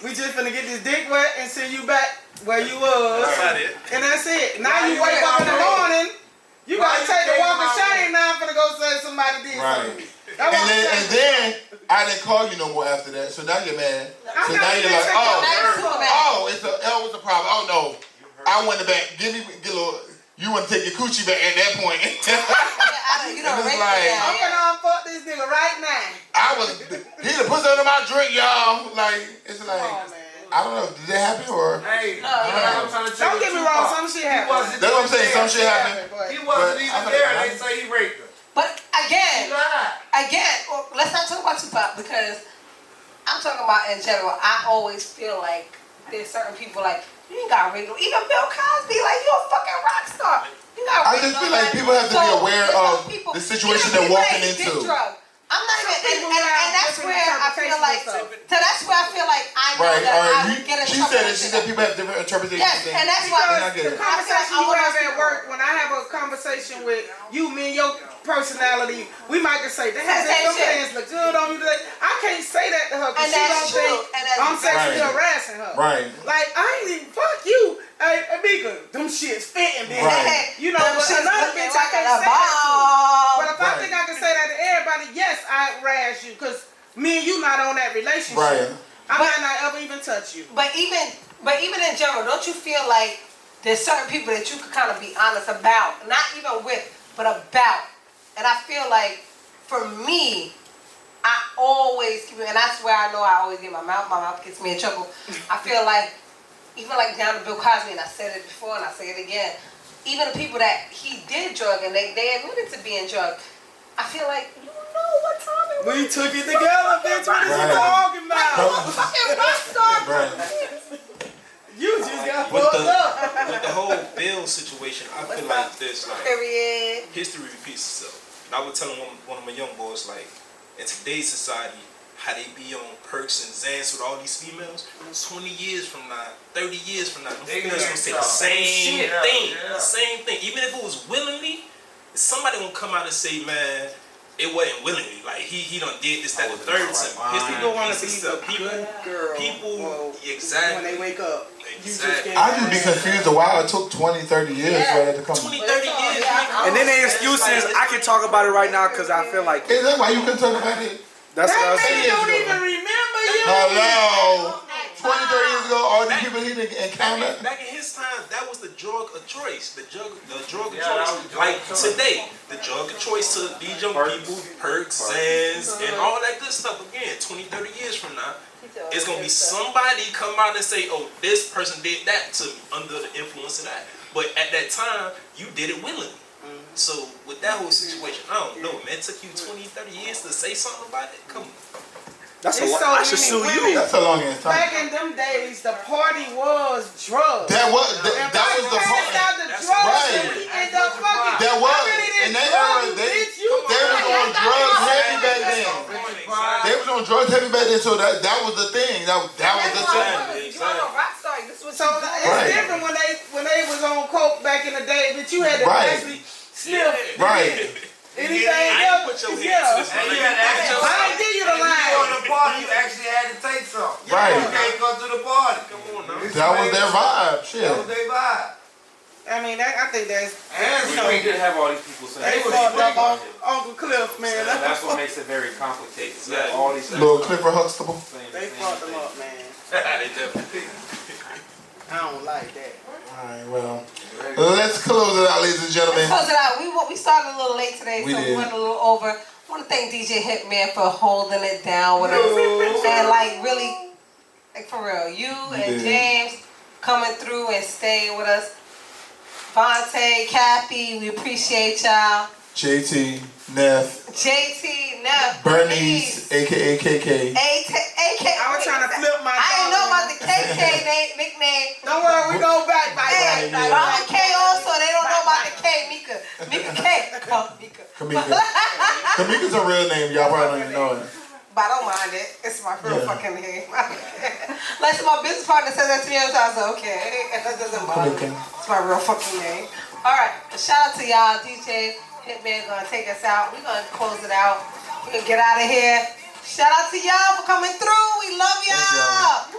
we just finna get this dick wet and send you back where you was. That's not it. And that's it. Now you wake up in the morning, you gotta take the walk of shame now. I'm finna go say somebody did something. And then I didn't call you no more after that, so now you're mad. So now you're like, it's a problem. Oh no, I went back. Get a little. You want to take your coochie back at that point. You know, I'm gonna unfuck this nigga right now. He done put something in my drink, y'all. Like, it's like, I don't know, did that happen or? Hey, I'm trying to tell you. Don't get me wrong, some shit happened. That's what I'm saying, some shit happened. He wasn't even there, and they say he raped her. But again, well, let's not talk about Tupac because I'm talking about in general. I always feel like there's certain people like, you ain't got rape. Even Bill Cosby, like, you a fucking rock star. You got I just feel like people have to be aware of the situation they're walking into. I'm not even, and that's where I feel like, I know that I would get in trouble. She said people have different interpretations. Yes, and that's why the conversation you have at work, when I have a conversation with you, me and your personality, we might just say, damn, them pants look good on you today. I can't say that to her because she don't think I'm sexually harassing her. Right. Like, I ain't even, fuck you. Hey, Meeka, them shit's fitting, bitch. Right. You know, but another bitch I can't say that to. But if I think I can say that to everybody, yes, I rash you because me and you not on that relationship. Right. I might not ever even touch you. But even in general, don't you feel like there's certain people that you could kind of be honest about, not even with, but about. And I feel like for me, I always keep it, and that's where I know I always get my mouth gets me in trouble. I feel like, even like down to Bill Cosby, and I said it before and I say it again, even the people that he did drug and they admitted to being drugged, I feel like, you know what time it was. We took it together, bitch. What is you talking about? Like, fucking rock star. You just got fucked up. With the whole situation, I feel like this, like Period. history repeats itself. And I was telling one of my young boys, like, in today's society, how they be on perks and Xans with all these females, 20 years from now, 30 years from now, them females gonna say the same thing. The same thing. Even if it was willingly, somebody gonna come out and say, man, it wasn't willingly. Like he done did this, that, the third. People want to be the good girl. People, exactly. When they wake up. Exactly. I just be confused of why it took 20, 30 years for that to come. 20, 30 years. And then the excuse is, I can talk about it right now because I feel like Is that why you couldn't talk about it? that's what I was They saying. don't even remember you. Hello. 20, 30 years ago, all these people he didn't encounter. Back in his time, that was the drug of choice. The drug of choice. Like today, the drug of choice to these young people, perks, Xans, and all that good stuff. Again, 20, 30 years from now, it's gonna be somebody come out and say, "Oh, this person did that to me under the influence of that." But at that time, you did it willingly. So with that whole situation, I don't know, man. It took you 20, 30 years to say something about it. Come on. That's a It's lot. so I should many sue women. you. That's a long ass time. Back in them days, the party was drugs. That was If that I was the passed point. out the That's drugs, right. we end up fucking. That was How many in did that drugs, era. They bitch, you was on drugs heavy back then. They was on drugs heavy back then. So that was the thing. That was the thing. You are a rock star. This is what So it's Right. different when they was on coke back in the day, but you had to Right. actually sniff Right. anything I else. put your Yeah. hand to this. And you had to actually, I ain't give you the if you line. on the party, you actually had to take some. Right. You can't go to the party. Come on now. That was their vibe. Shit. That was their vibe. I mean, I think that's And We sweet. did have all these people saying they it was fucked up free. on Uncle Cliff, man. And that's what makes it very complicated. You have all these Little Clifford Huxtable. They fucked them up, man. They definitely. I don't like that. Alright, well, let's close it out, ladies and gentlemen. Close it out. We started a little late today, We so did. we went a little over. I want to thank DJ Hitman for holding it down with us. And like really, like for real, you and did. James coming through and staying with us. Vontae, Kathy, we appreciate y'all. JT, Neff, JT, Neff, Bernice, aka KK. AK. I was trying to flip my I didn't know dog. about the KK nickname. Don't worry, we go back. Hey, but I'm a K also. They don't know about the K, Meeka. Meeka K. Meeka. Kamika. Kamika's a real name, y'all probably don't even know it. But I don't mind it. It's my real fucking name. Like my business partner said that to me, I was like, okay, that doesn't bother me. It's my real fucking name. All right, shout out to y'all. DJ Hitman gonna take us out. We're gonna close it out. We're gonna get out of here. Shout out to y'all for coming through. We love y'all.